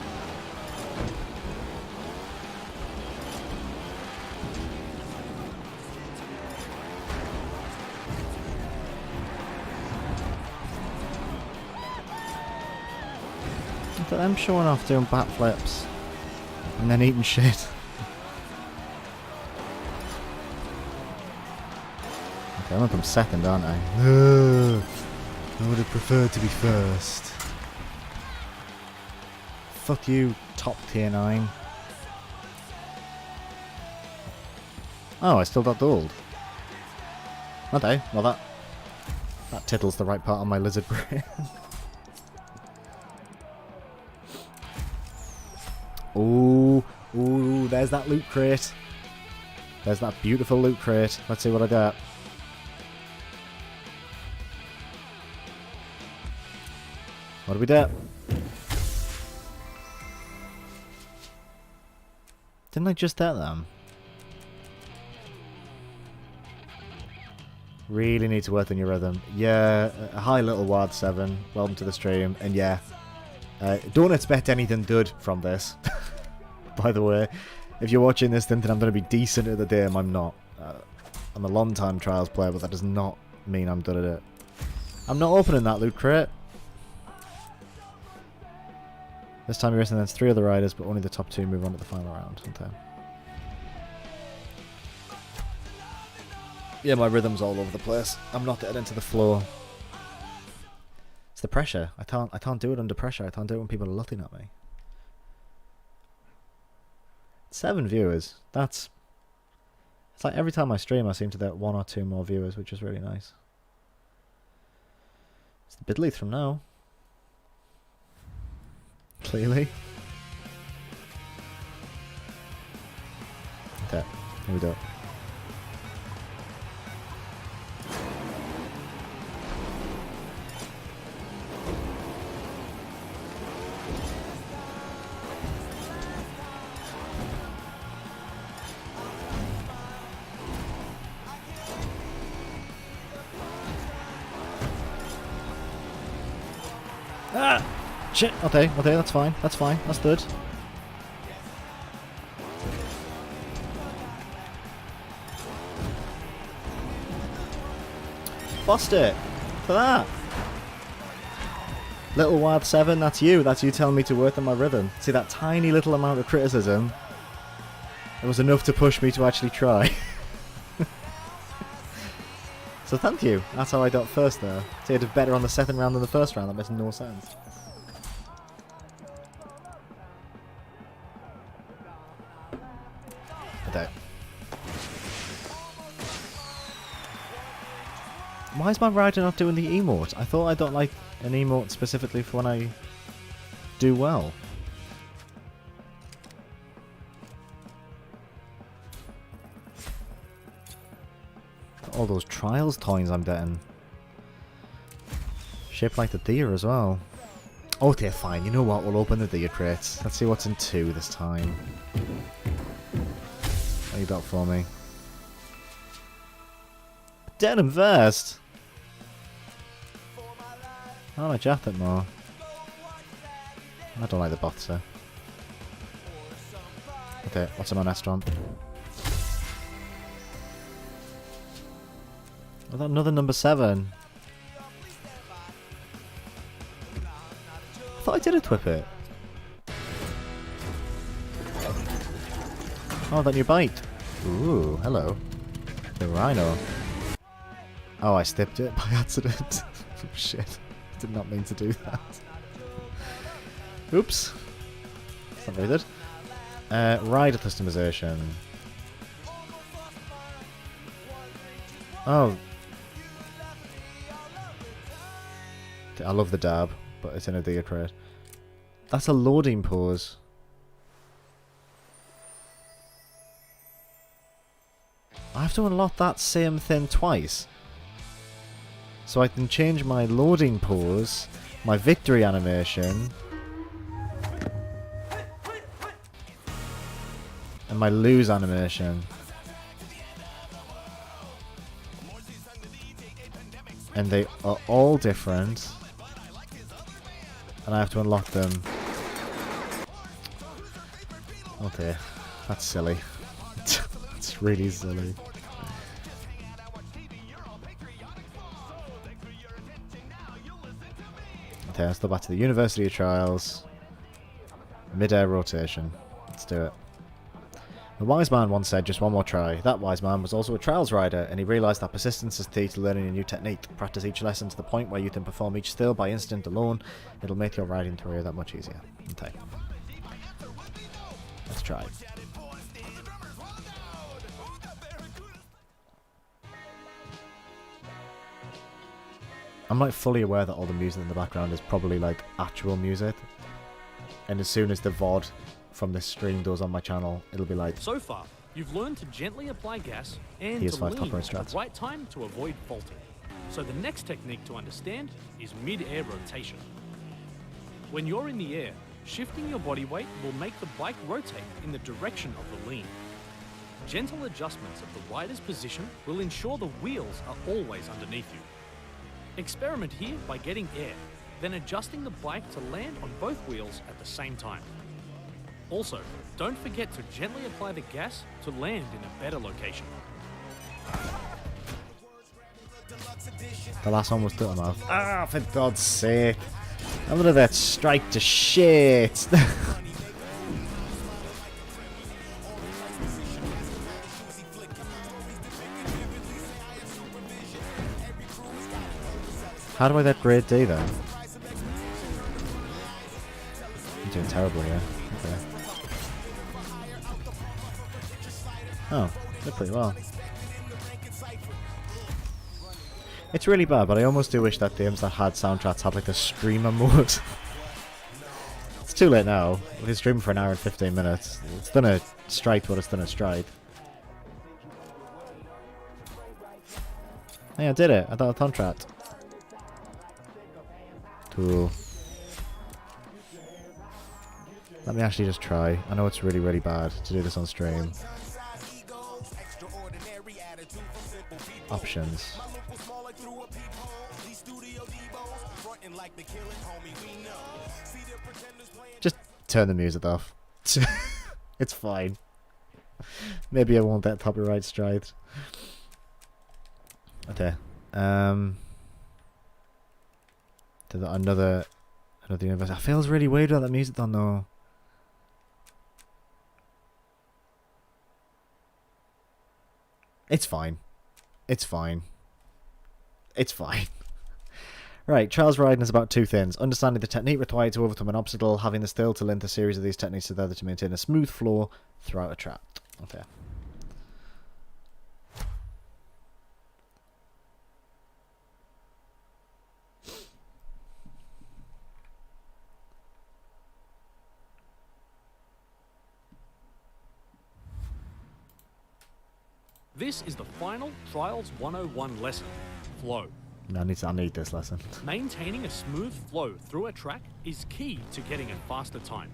Look at them showing off doing backflips and then eating shit. Okay, I'm gonna come second, aren't I? No, I would have preferred to be first. Fuck you, top tier 9. Oh, I still got gold. Okay, well that tickles the right part of my lizard brain. Ooh, there's that loot crate. There's that beautiful loot crate. Let's see what I got. What do we do? Didn't I just get them? Really need to work on your rhythm. Yeah, hi little Ward 7. Welcome to the stream. And yeah, don't expect anything good from this. By the way, if you're watching this thinking I'm going to be decent at the game, I'm not. I'm a long time Trials player, but that does not mean I'm good at it. I'm not opening that loot crate. This time you're racing against 3 other riders, but only the top 2 move on to the final round. Okay. Yeah, my rhythm's all over the place. I'm not getting into the flow. It's the pressure. I can't do it under pressure. I can't do it when people are looking at me. 7 viewers. It's like every time I stream I seem to get 1 or 2 more viewers, which is really nice. It's the Bidley from now. Clearly. Okay, here we go. Ah! Shit! Okay, that's fine. That's fine. That's good. Bossed it! For that! Little Wild 7, that's you. That's you telling me to work on my rhythm. See, that tiny little amount of criticism, it was enough to push me to actually try. So thank you. That's how I got first there. So you did better on the second round than the first round. That makes no sense. I don't. Why is my rider not doing the emote? I thought I don't like an emote specifically for when I do well. All those trials toys I'm getting. Shaped like the deer as well. Okay, fine. You know what? We'll open the deer crates. Let's see what's in 2 this time. What you got for me? Denim vest! I like jacket more. I don't like the boxer. Okay, what's in my restaurant? I got another number 7. I thought I did equip it. Oh, that new bite. Ooh, hello. The rhino. Oh, I stepped it by accident. Shit. Did not mean to do that. Oops. That's not very good. Rider customization. Oh. I love the dab, but it's in a deer crate. That's a loading pose. I have to unlock that same thing twice. So I can change my loading pose, my victory animation, and my lose animation. And they are all different. And I have to unlock them. Okay, that's silly. It's really silly. Okay, let's go back to the University of Trials. Mid-air rotation. Let's do it. The wise man once said, just one more try. That wise man was also a trials rider, and he realised that persistence is key to learning a new technique. Practice each lesson to the point where you can perform each skill by instinct alone. It'll make your riding career that much easier. Okay. Let's try. I'm like fully aware that all the music in the background is probably like actual music. And as soon as the VOD from this stream goes on my channel, it'll be like... So far, you've learned to gently apply gas and Here's to 5 lean copper at strats. the right time to avoid faulting. So the next technique to understand is mid-air rotation. When you're in the air, shifting your body weight will make the bike rotate in the direction of the lean. Gentle adjustments of the rider's position will ensure the wheels are always underneath you. Experiment here by getting air, then adjusting the bike to land on both wheels at the same time. Also, don't forget to gently apply the gas to land in a better location. The last one was still enough. Ah, for God's sake. I'm gonna that strike to shit. How do I get grade D then? I'm doing terribly, yeah. Okay. Oh, did pretty well. It's really bad, but I almost do wish that games that had soundtracks had like a streamer mode. It's too late now. We've been streaming for an hour and 15 minutes. It's done a strike what it's done a strike. Hey, I did it. I got a contract. Cool. Let me actually just try. I know it's really, really bad to do this on stream. Options. Just turn the music off. It's fine. Maybe I won't get copyright striked. Okay. Another universe. It feels really weird about that music though, no. It's fine. It's fine. It's fine. Right, Trials Riding is about two things. Understanding the technique required to overcome an obstacle, having the skill to link a series of these techniques together to maintain a smooth flow throughout a track. Okay. This is the final Trials 101 lesson, flow. I need this lesson. Maintaining a smooth flow through a track is key to getting a faster time.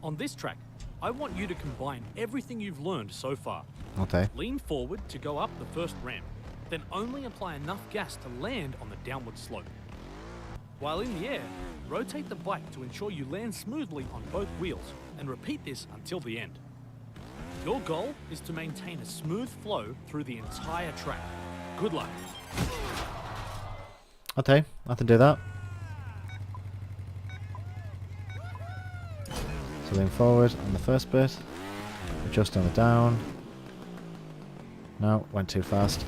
On this track, I want you to combine everything you've learned so far. Okay. Lean forward to go up the first ramp, then only apply enough gas to land on the downward slope. While in the air, rotate the bike to ensure you land smoothly on both wheels, and repeat this until the end. Your goal is to maintain a smooth flow through the entire track. Good luck. Okay, I can do that. So lean forward on the first bit, adjust on the down. No, went too fast.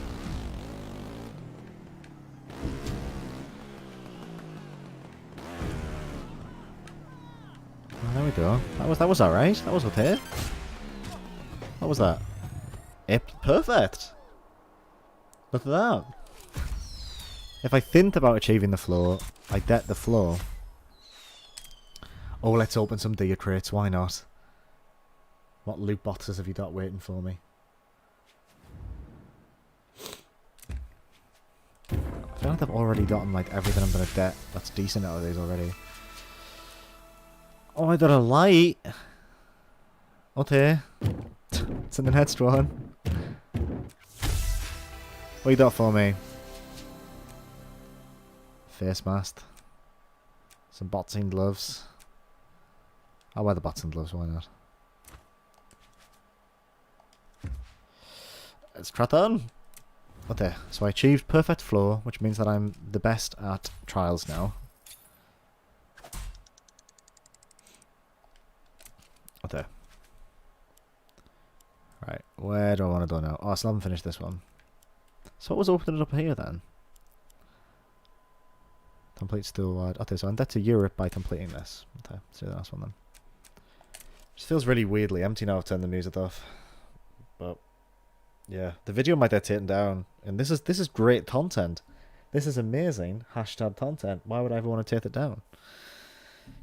Oh, there we go. That was alright. That was okay. What was that? Perfect. Look at that. If I think about achieving the floor, I get the floor. Oh, let's open some deer crates. Why not? What loot boxes have you got waiting for me? I feel like I've already gotten like everything I'm gonna get that's decent out of these already. Oh, I got a light. Okay. Something headstrong. What you got for me? Face mask. Some boxing gloves. I'll wear the boxing gloves, why not? Let's crack on! Okay, so I achieved perfect flow, which means that I'm the best at trials now. Okay. Right, where do I want to go now? Oh, I still haven't finished this one. So what was opening up here then? Complete still wide. Okay, so I'm dead to Europe by completing this. Okay, let's do the last one then. Just feels really weirdly empty now I've turned the music off. But yeah, the video might get taken down. And this is great content. This is amazing hashtag content. Why would I ever want to take it down?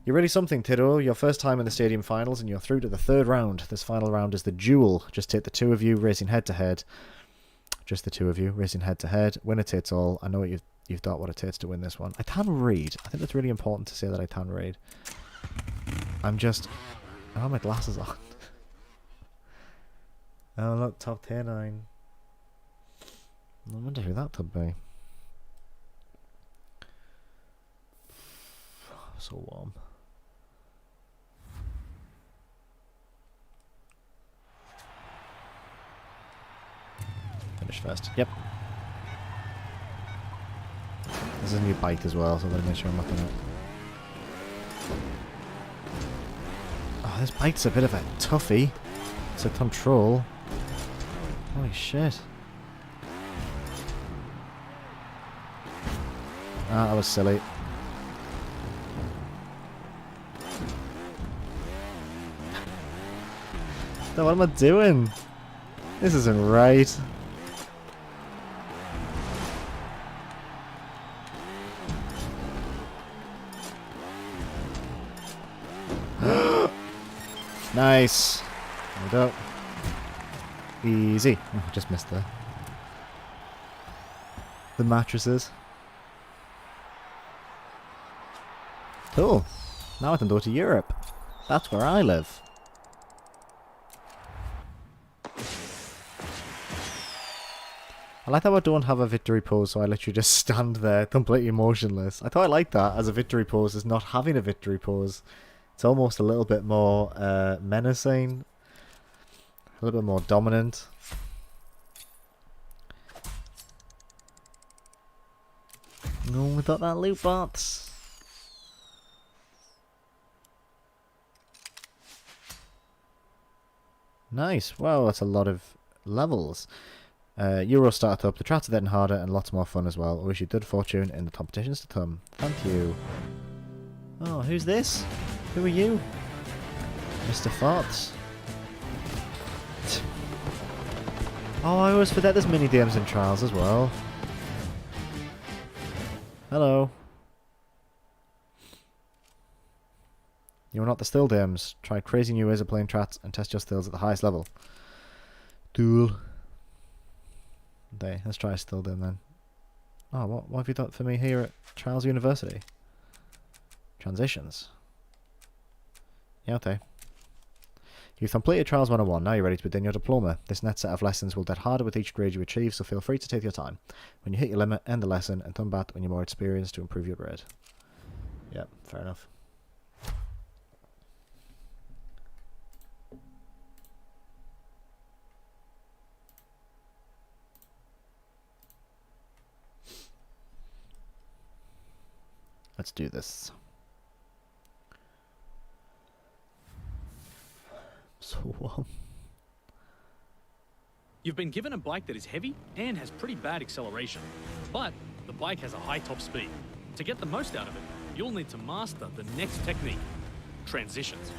You're really something, Tiddo. Your first time in the stadium finals and you're through to the third round. This final round is the duel. Just take the two of you racing head to head. Just the two of you racing head to head. Winner takes all. I know what you've got what it takes to win this one. I can read. I think it's really important to say that I can read. I'm just... I have my glasses on. Oh look, top 10. I wonder who that could be. So warm. Finish first. Yep. This is a new bike as well, so I'm going to make sure I'm looking at. Oh, this bike's a bit of a toughie to control. Holy shit. Ah, that was silly. No, what am I doing? This isn't right. Nice. There we go. Easy. Oh, just missed the mattresses. Cool. Now I can go to Europe. That's where I live. I like how I don't have a victory pose, so I literally just stand there completely motionless. I thought I liked that as a victory pose, is not having a victory pose. It's almost a little bit more menacing, a little bit more dominant. No, without that loot box. Nice. Wow, that's a lot of levels. Euro started up. The tracks are getting harder and lots more fun as well. I wish you good fortune in the competitions to come. Thank you. Oh, who's this? Who are you? Mr. Farts. Oh, I always forget there's mini games in Trials as well. Hello. You are not the still dames. Try crazy new ways of playing trats and test your stills at the highest level. Duel. Okay, let's try a still dame then. Oh, what have you done for me here at Trials University? Transitions. Yeah, okay. You've completed Trials 101, now you're ready to begin your diploma. This next set of lessons will get harder with each grade you achieve, so feel free to take your time. When you hit your limit, end the lesson, and come back when you're more experienced to improve your grade. Yep, fair enough. Let's do this. So warm. You've been given a bike that is heavy and has pretty bad acceleration, but the bike has a high top speed. To get the most out of it, you'll need to master the next technique, transitions.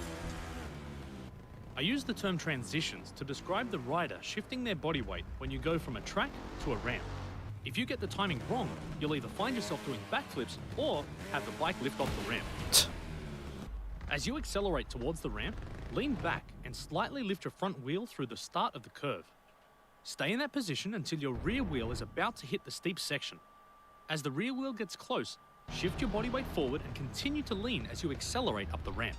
I use the term transitions to describe the rider shifting their body weight when you go from a track to a ramp. If you get the timing wrong, you'll either find yourself doing backflips or have the bike lift off the ramp. As you accelerate towards the ramp, lean back and slightly lift your front wheel through the start of the curve. Stay in that position until your rear wheel is about to hit the steep section. As the rear wheel gets close, shift your body weight forward and continue to lean as you accelerate up the ramp.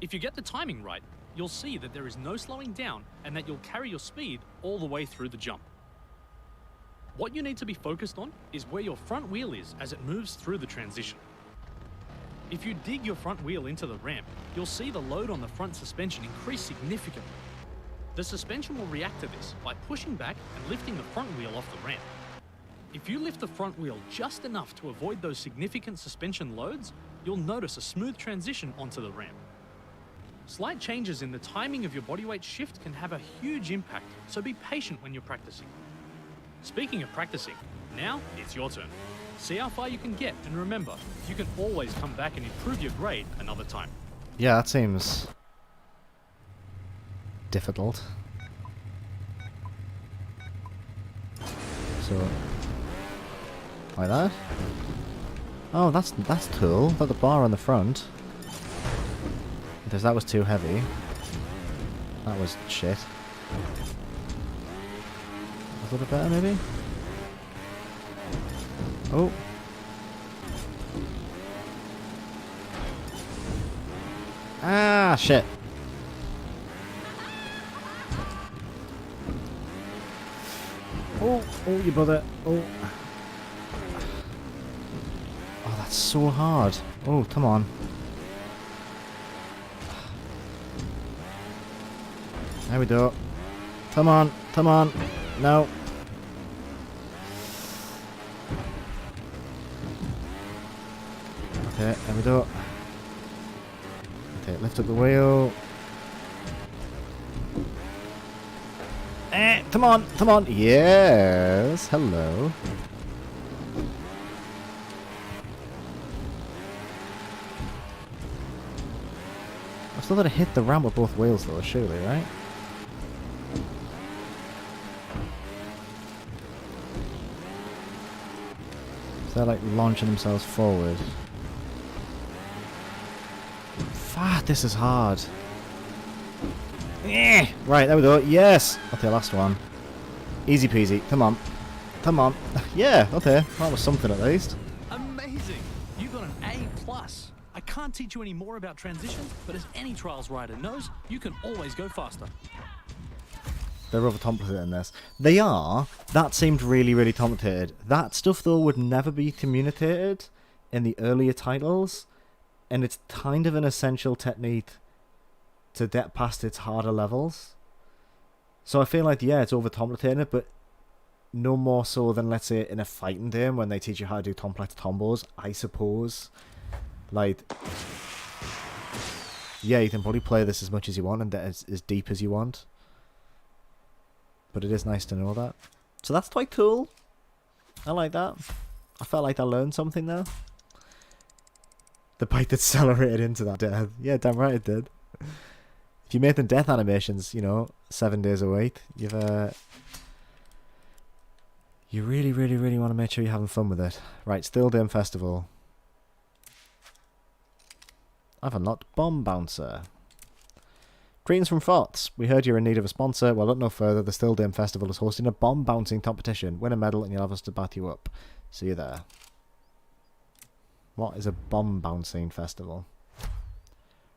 If you get the timing right, you'll see that there is no slowing down and that you'll carry your speed all the way through the jump. What you need to be focused on is where your front wheel is as it moves through the transition. If you dig your front wheel into the ramp, you'll see the load on the front suspension increase significantly. The suspension will react to this by pushing back and lifting the front wheel off the ramp. If you lift the front wheel just enough to avoid those significant suspension loads, you'll notice a smooth transition onto the ramp. Slight changes in the timing of your bodyweight shift can have a huge impact, so be patient when you're practicing. Speaking of practicing, now it's your turn. See how far you can get, and remember, you can always come back and improve your grade another time. Yeah, that seems difficult. So, like that? Oh, that's cool. Got the bar on the front. Because that was too heavy. That was shit. A little better, maybe? Oh. Ah, shit. Oh, you brother. Oh. Oh, that's so hard. Oh, come on. There we go. Come on, come on. No. Okay, there we go. Okay, lift up the wheel. Come on, come on. Yes, hello. I've still got to hit the ramp with both wheels though, surely, right? So they're like launching themselves forward. Fuck, this is hard. Right, there we go. Yes! Okay, last one. Easy peasy. Come on. Come on. Yeah, okay. That was something at least. Amazing! You got an A+. I can't teach you any more about transitions, but as any Trials rider knows, you can always go faster. they're over complicated in this. They are. That seemed really, really complicated. That stuff, though, would never be communicated in the earlier titles, and it's kind of an essential technique to get past its harder levels. So I feel like, yeah, it's over complicated, but no more so than, let's say, in a fighting game when they teach you how to do complex combos, I suppose. Like, yeah, you can probably play this as much as you want and as deep as you want. But it is nice to know that. So that's quite cool. I like that. I felt like I learned something there. The bite that accelerated into that death. Yeah, damn right it did. If you made them death animations, you know, 7 days a week, you've you really, really, really want to make sure you're having fun with it. Right, Still Dame Festival. I've unlocked Bomb Bouncer. Greetings from Fots. We heard you're in need of a sponsor. Well, look no further. The Still Dame Festival is hosting a bomb bouncing competition. Win a medal and you'll have us to back you up. See you there. What is a bomb bouncing festival?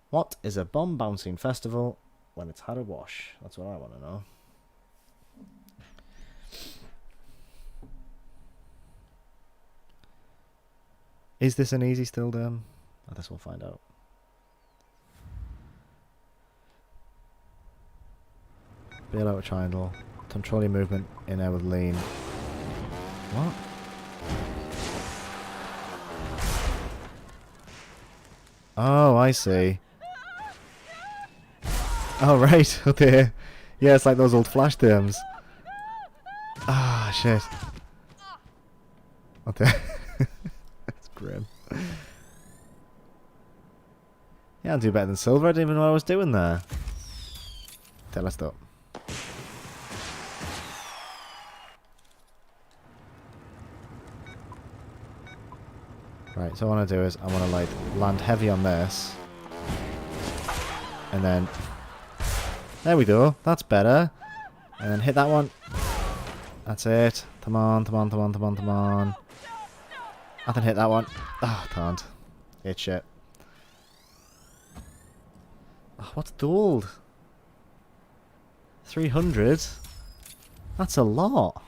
What is a bomb bouncing festival when it's had a wash? That's what I want to know. Is this an easy Still Dame? I guess we'll find out. Bail out a triangle. Control your movement in air with lean. What? Oh, I see. Oh, right. Okay. Yeah, it's like those old Flash themes. Ah, shit. Okay. That's grim. Yeah, I'll do better than Silver. I didn't even know what I was doing there. Okay, let's stop. Right, so what I want to do is I want to like land heavy on this. And then... There we go. That's better. And then hit that one. That's it. Come on, come on, come on, come on, come on. And then hit that one. Ah, oh, can't. Hit shit. Oh, what's gold? 300? That's a lot.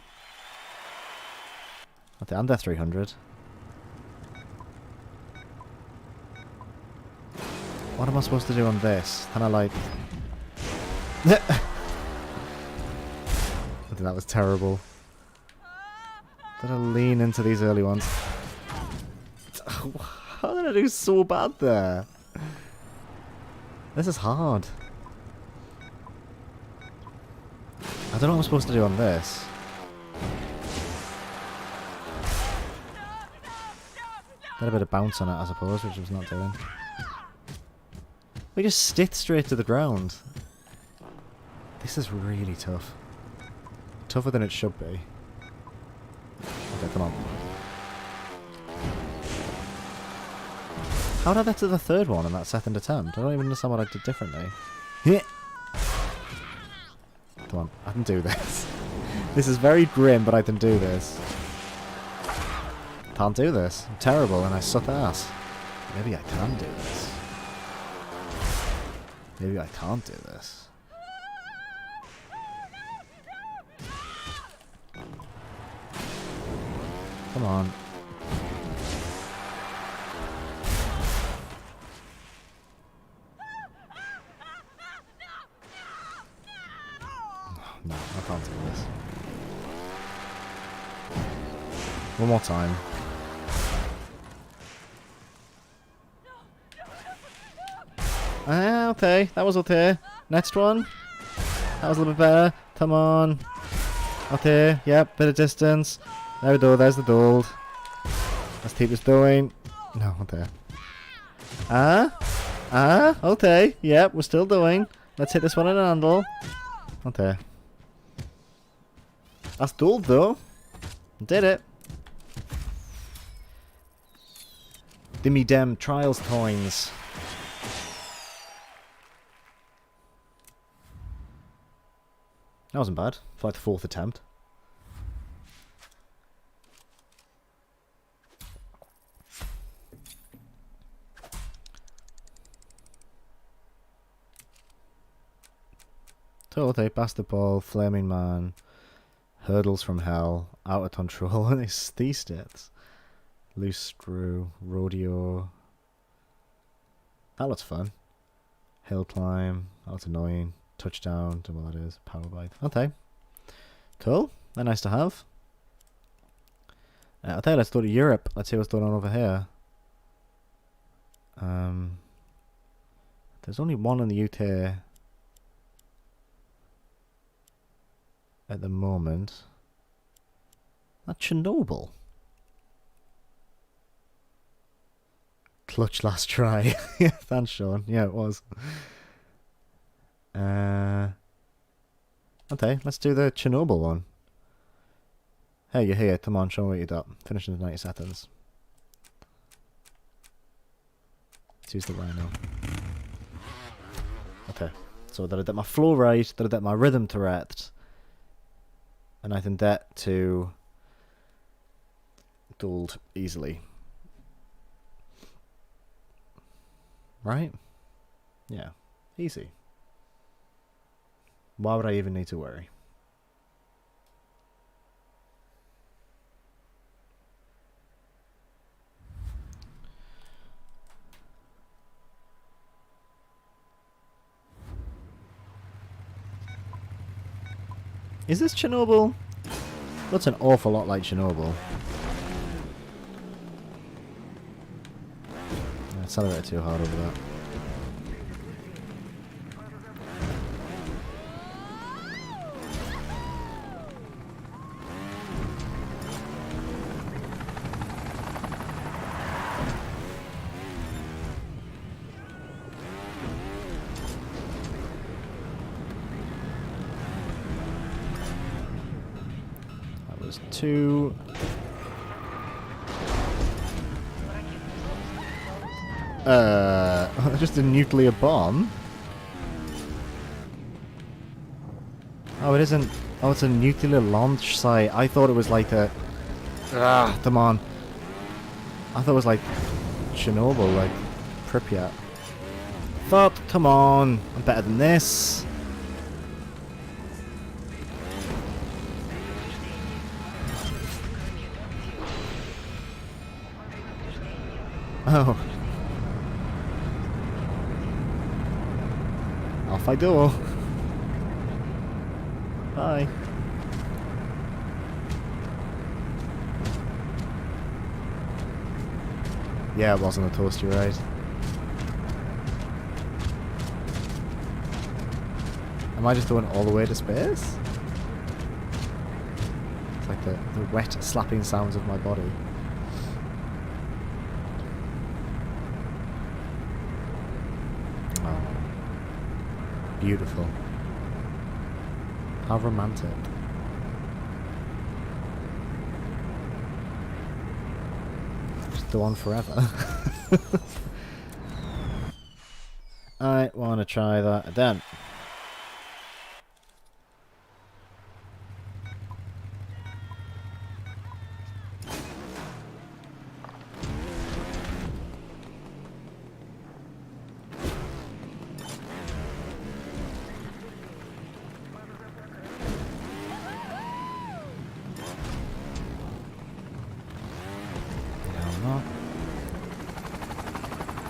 Okay, I'm there 300. What am I supposed to do on this? Can I like... I think that was terrible. Did I lean into these early ones? How did I do so bad there? This is hard. I don't know what I'm supposed to do on this. Got a bit of bounce on it, I suppose, which I was not doing. We just stick straight to the ground. This is really tough. Tougher than it should be. Okay, come on. How did I get to the third one in that second attempt? I don't even understand what I did differently. Come on, I can do this. This is very grim, but I can do this. Can't do this. I'm terrible and I suck ass. Maybe I can do this. Maybe I can't do this. Come on. No, I can't do this. One more time. Ah, okay. That was okay. Next one. That was a little bit better. Come on. Okay, yep, bit of distance. There we go, there's the gold. Let's keep this going. No, okay. Okay. Yep, we're still doing. Let's hit this one in an handle. Okay. That's gold though. Did it. Dimmy Dem Trials coins. That wasn't bad. For like the fourth attempt. Total Tape, Bastard Ball, Flaming Man, Hurdles from Hell, Out of Control, and these stats. Loose Screw, Rodeo. That looks fun. Hill Climb, that looks annoying. Touchdown, don't know what that is. Power Bite. Okay. Cool. They're nice to have. I'll tell you, let's go to Europe. Let's see what's going on over here. There's only one in the UK at the moment. That's Chernobyl. Clutch last try. Yeah, thanks, Sean. Yeah, it was. Okay, let's do the Chernobyl one. Hey, you're here. Come on, show me what you got. Finish in 90 seconds. Let's use the Rhino. Okay, so did I get my flow right? Did I get my rhythm correct? And I can get to gold easily. Right? Yeah, easy. Why would I even need to worry? Is this Chernobyl? Looks an awful lot like Chernobyl. I accelerated too hard over that. Two. Just a nuclear bomb? Oh, it isn't. Oh, it's a nuclear launch site. I thought it was like a... come on. I thought it was like Chernobyl, like Pripyat. Thought, come on. I'm better than this. Oh. Off I go. Bye. Yeah, it wasn't a toast, you're right. Am I just going all the way to space? It's like the wet slapping sounds of my body. Beautiful. How romantic. Just go on forever. I want to try that again.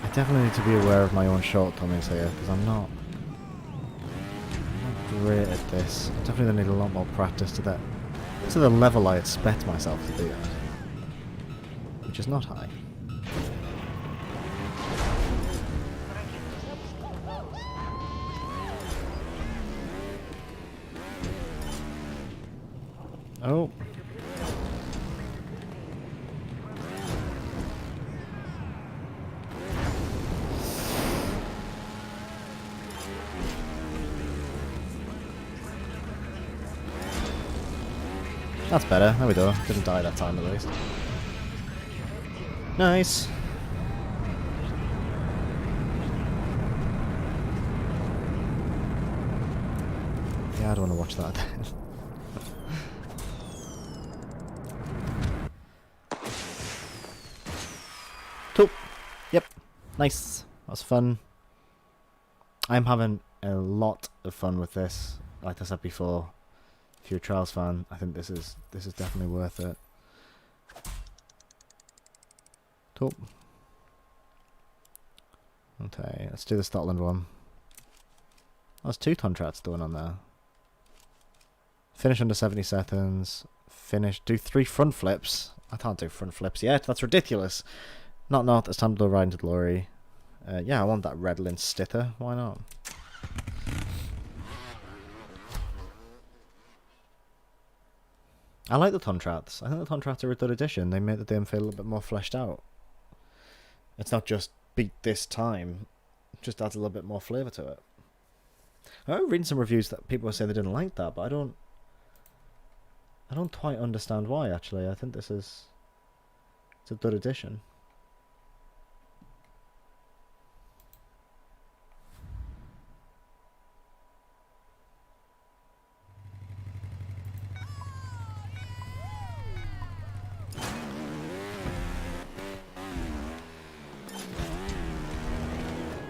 I definitely need to be aware of my own shortcomings here, because I'm not great at this. I definitely need a lot more practice to that, to the level I expect myself to be at, which is not high. Oh. That's better. There we go. Didn't die that time at least. Nice. Yeah, I don't want to watch that again. Cool. Yep. Nice. That was fun. I'm having a lot of fun with this. like I said before, if you're a Trials fan, I think this is definitely worth it. Cool. Okay, let's do the Scotland one. There's 2 contracts going on there. Finish under 70 seconds. Finish. Do 3 front flips. I can't do front flips yet. That's ridiculous. Not north. It's time to go right into glory. Yeah, I want that Redlin Stither. Why not? I like the contracts. I think the contracts are a good addition. They make the game feel a little bit more fleshed out. It's not just beat this time. It just adds a little bit more flavour to it. I remember reading some reviews that people were saying they didn't like that, but I don't quite understand why, actually. I think it's a good addition.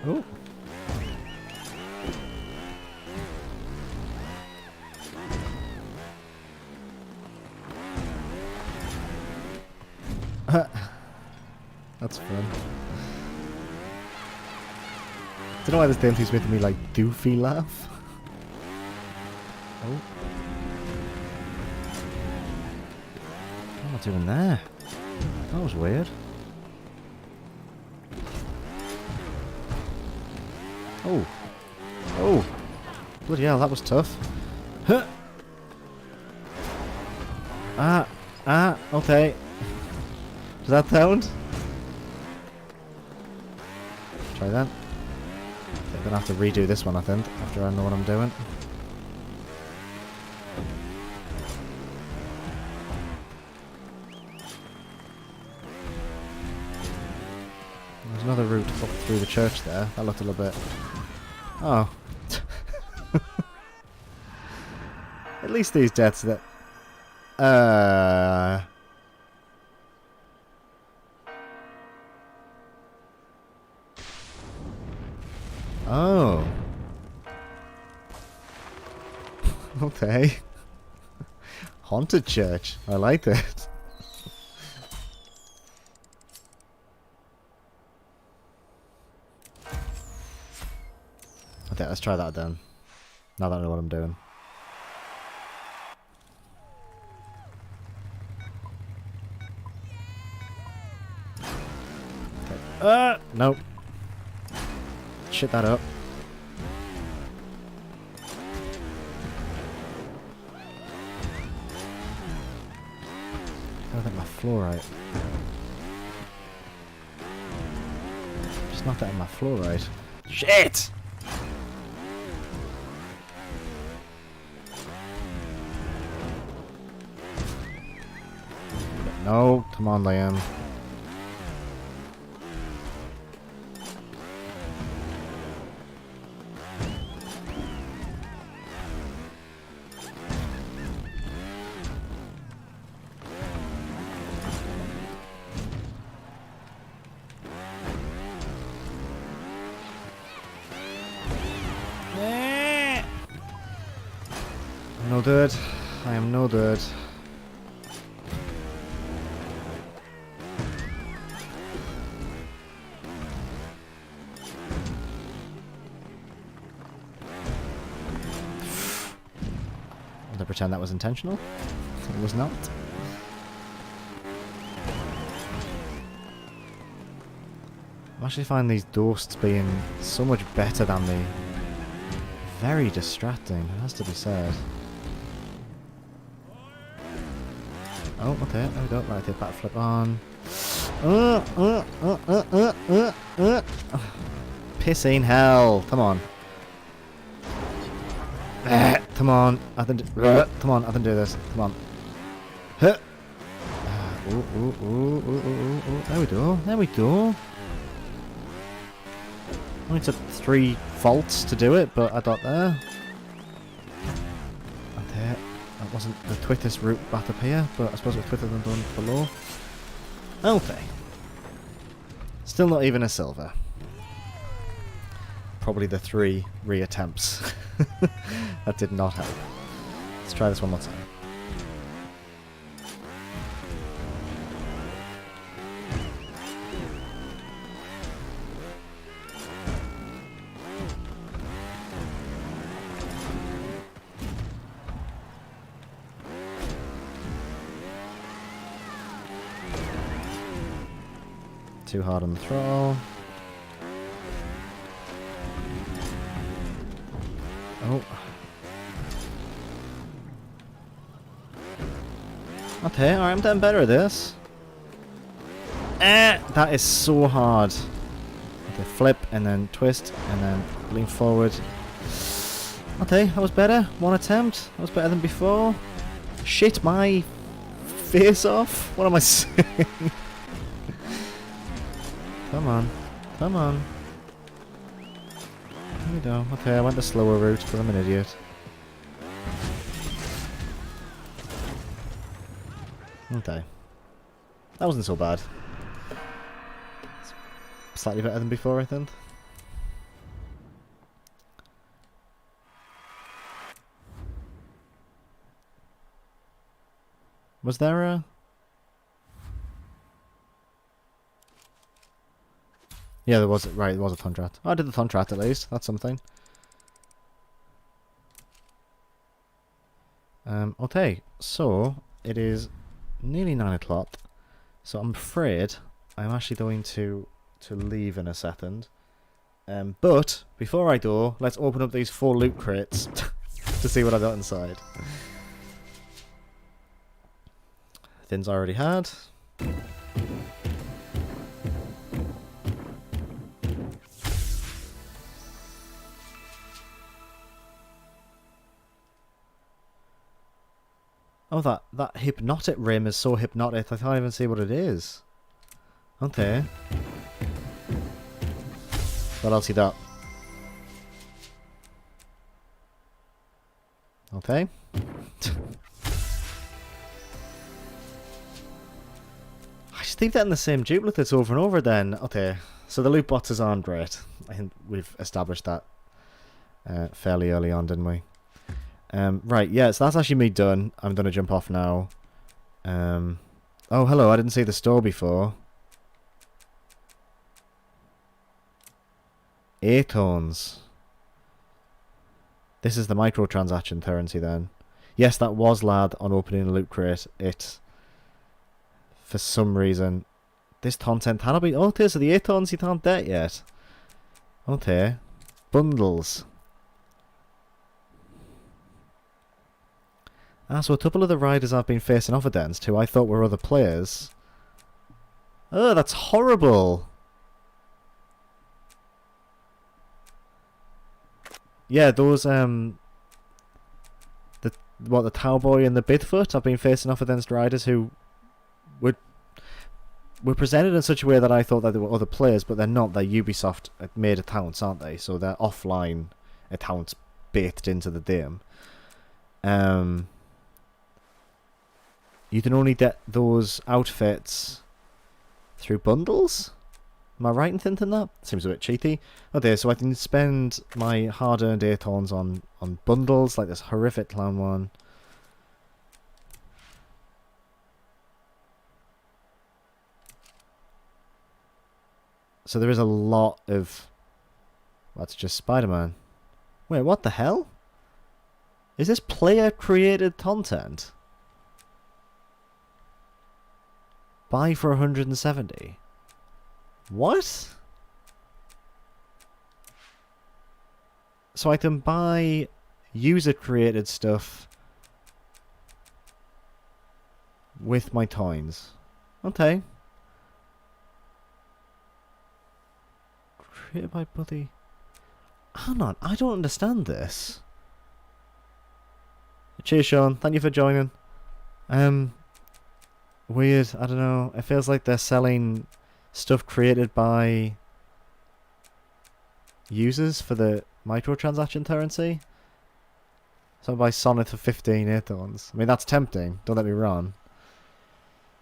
Oh. That's fun. Don't know why this game keeps making me like doofy laugh. Oh. I'm not even there. That was weird. Oh. Oh. Bloody hell, that was tough. Huh. Okay. Does that sound? Try that. I'm gonna have to redo this one, I think, after I know what I'm doing. There's another route up through the church there. That looked a little bit... Oh. At least these deaths that... Oh. Okay. Haunted church. I like it. Okay, let's try that then. Now that I know what I'm doing. Okay. Nope. Shit that up. I don't think my floor right. Just not getting my floor right. Shit! No, come on, Liam. No good. I am no good. I'm gonna pretend that was intentional. It was not. I actually find these ghosts being so much better than the... Very distracting, it has to be said. Oh, okay, there we go. Right, the back flip on. Pissing hell. Come on. Come on. Come on, I can do this. Come on. There we go. There we go. Only took 3 faults to do it, but I got there. Okay. That wasn't the quickest route back up here, but I suppose it was quicker than done below. Okay. Still not even a silver. probably the 3 reattempts. That did not help. Let's try this one more time. Too hard on the throttle. Oh. Okay, alright, I'm getting better at this. That is so hard. Okay, flip and then twist and then lean forward. Okay, that was better. 1 attempt. That was better than before. Shit my face off. What am I saying? Come on. Come on. There we go. Okay, I went the slower route, but I'm an idiot. Okay. That wasn't so bad. Slightly better than before, I think. Was there a... Yeah, there was, right, there was a Thundrat. Oh, I did the Thundrat at least. That's something. Okay, so it is nearly 9 o'clock. So I'm afraid I'm actually going to leave in a second. But before I go, let's open up these 4 loot crates to see what I got inside. Thins I already had. Oh, that hypnotic rim is so hypnotic, I can't even see what it is. Okay. What else you got? Okay. I just think that in the same duplicates over and over then. Okay, so the loot boxes aren't great. I think we've established that fairly early on, didn't we? Right, yeah, so that's actually me done. I'm gonna jump off now. Oh, hello, I didn't see the store before. Acorns. This is the microtransaction currency then. Yes, that was lad on opening a loot crate. It, for some reason, this content cannot be... Okay, so the acorns you can't get yet. Okay. Bundles. Ah, so a couple of the riders I've been facing off against who I thought were other players. Oh, that's horrible. Yeah, those, the Cowboy and the Bigfoot, I've been facing off against riders who were presented in such a way that I thought that they were other players, but they're not. They're Ubisoft made accounts, aren't they? So they're offline accounts baked into the game. You can only get those outfits through bundles? Am I right in thinking that? Seems a bit cheaty. Okay, so I can spend my hard-earned acorns on bundles, like this horrific clown one. So there is a lot of... That's just Spider-Man. Wait, what the hell? Is this player-created content? Buy for 170. What? So I can buy user-created stuff with my coins. Okay. Created by Buddy. Hang on, I don't understand this. Cheers, Sean. Thank you for joining. Weird. I don't know. It feels like they're selling stuff created by users for the microtransaction currency. So I buy Sonic for 15 acorns. I mean, that's tempting. Don't let me run.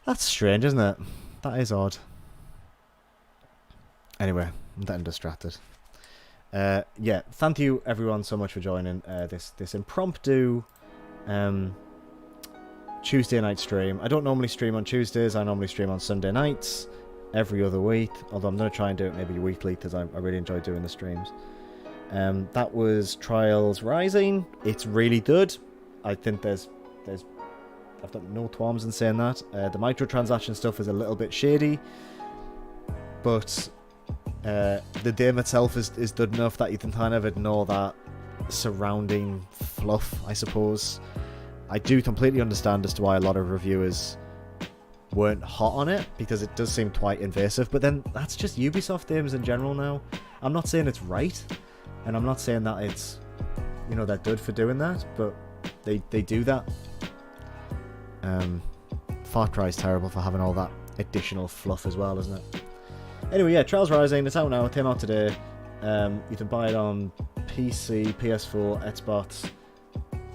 That's strange, isn't it? That is odd. Anyway, I'm getting distracted. Yeah, thank you everyone so much for joining this impromptu Tuesday night stream. I don't normally stream on Tuesdays, I normally stream on Sunday nights every other week, although I'm going to try and do it maybe weekly because I really enjoy doing the streams. That was Trials Rising. It's really good. I think I've got no qualms in saying that. The microtransaction stuff is a little bit shady, but the game itself is good enough that you can kind of ignore that surrounding fluff, I suppose. I do completely understand as to why a lot of reviewers weren't hot on it, because it does seem quite invasive, but then that's just Ubisoft games in general now. I'm not saying it's right, and I'm not saying that it's, you know, they're good for doing that, but they do that. Far Cry is terrible for having all that additional fluff as well, isn't it? Anyway, yeah, Trials Rising, it's out now, it came out today. You can buy it on PC, PS4, Xbox,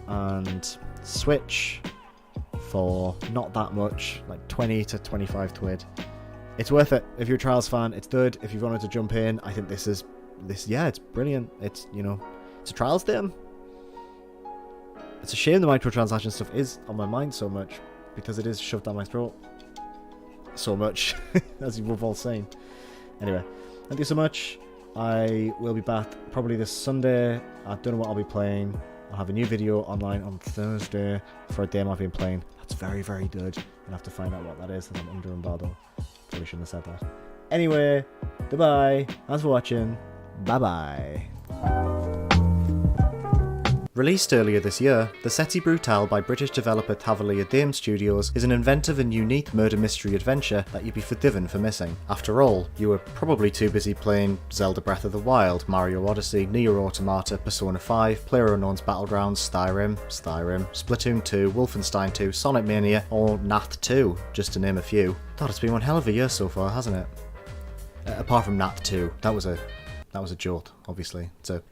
and Switch for not that much, like 20 to 25 quid. It's worth it. If you're a Trials fan, it's good. If you've wanted to jump in, I think this, yeah, it's brilliant. It's, you know, it's a Trials game. It's a shame the microtransaction stuff is on my mind so much, because it is shoved down my throat so much, as you've all seen. Anyway, thank you so much. I will be back probably this Sunday. I don't know what I'll be playing. I'll have a new video online on Thursday for a game I've been playing. That's very, very good. I'll have to find out what that is, and I'm under embargo. Probably shouldn't have said that. Anyway, goodbye. Thanks for watching. Bye-bye. Released earlier this year, The City Brutale by British developer Tavalia Dame Studios is an inventive and unique murder mystery adventure that you'd be forgiven for missing. After all, you were probably too busy playing Zelda Breath of the Wild, Mario Odyssey, Nier Automata, Persona 5, PlayerUnknown's Battlegrounds, Skyrim, Splatoon 2, Wolfenstein 2, Sonic Mania, or Nath 2, just to name a few. God, it's been one hell of a year so far, hasn't it? Apart from Nath 2, that was a joke, obviously. It's a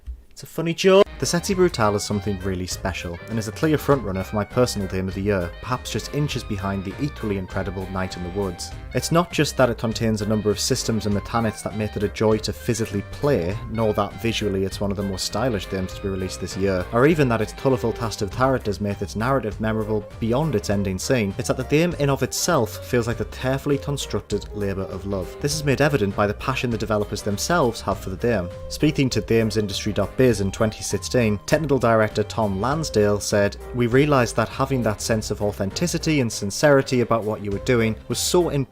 funny joke. The City Brutale is something really special, and is a clear frontrunner for my personal game of the year, perhaps just inches behind the equally incredible Night in the Woods. It's not just that it contains a number of systems and mechanics that make it a joy to physically play, nor that visually it's one of the most stylish games to be released this year, or even that its colourful cast of characters make its narrative memorable beyond its ending scene. It's that the game in of itself feels like a carefully constructed labour of love. This is made evident by the passion the developers themselves have for the game. Speaking to GamesIndustry.biz in 2016, technical director Tom Lansdale said, "We realised that having that sense of authenticity and sincerity about what you were doing was so important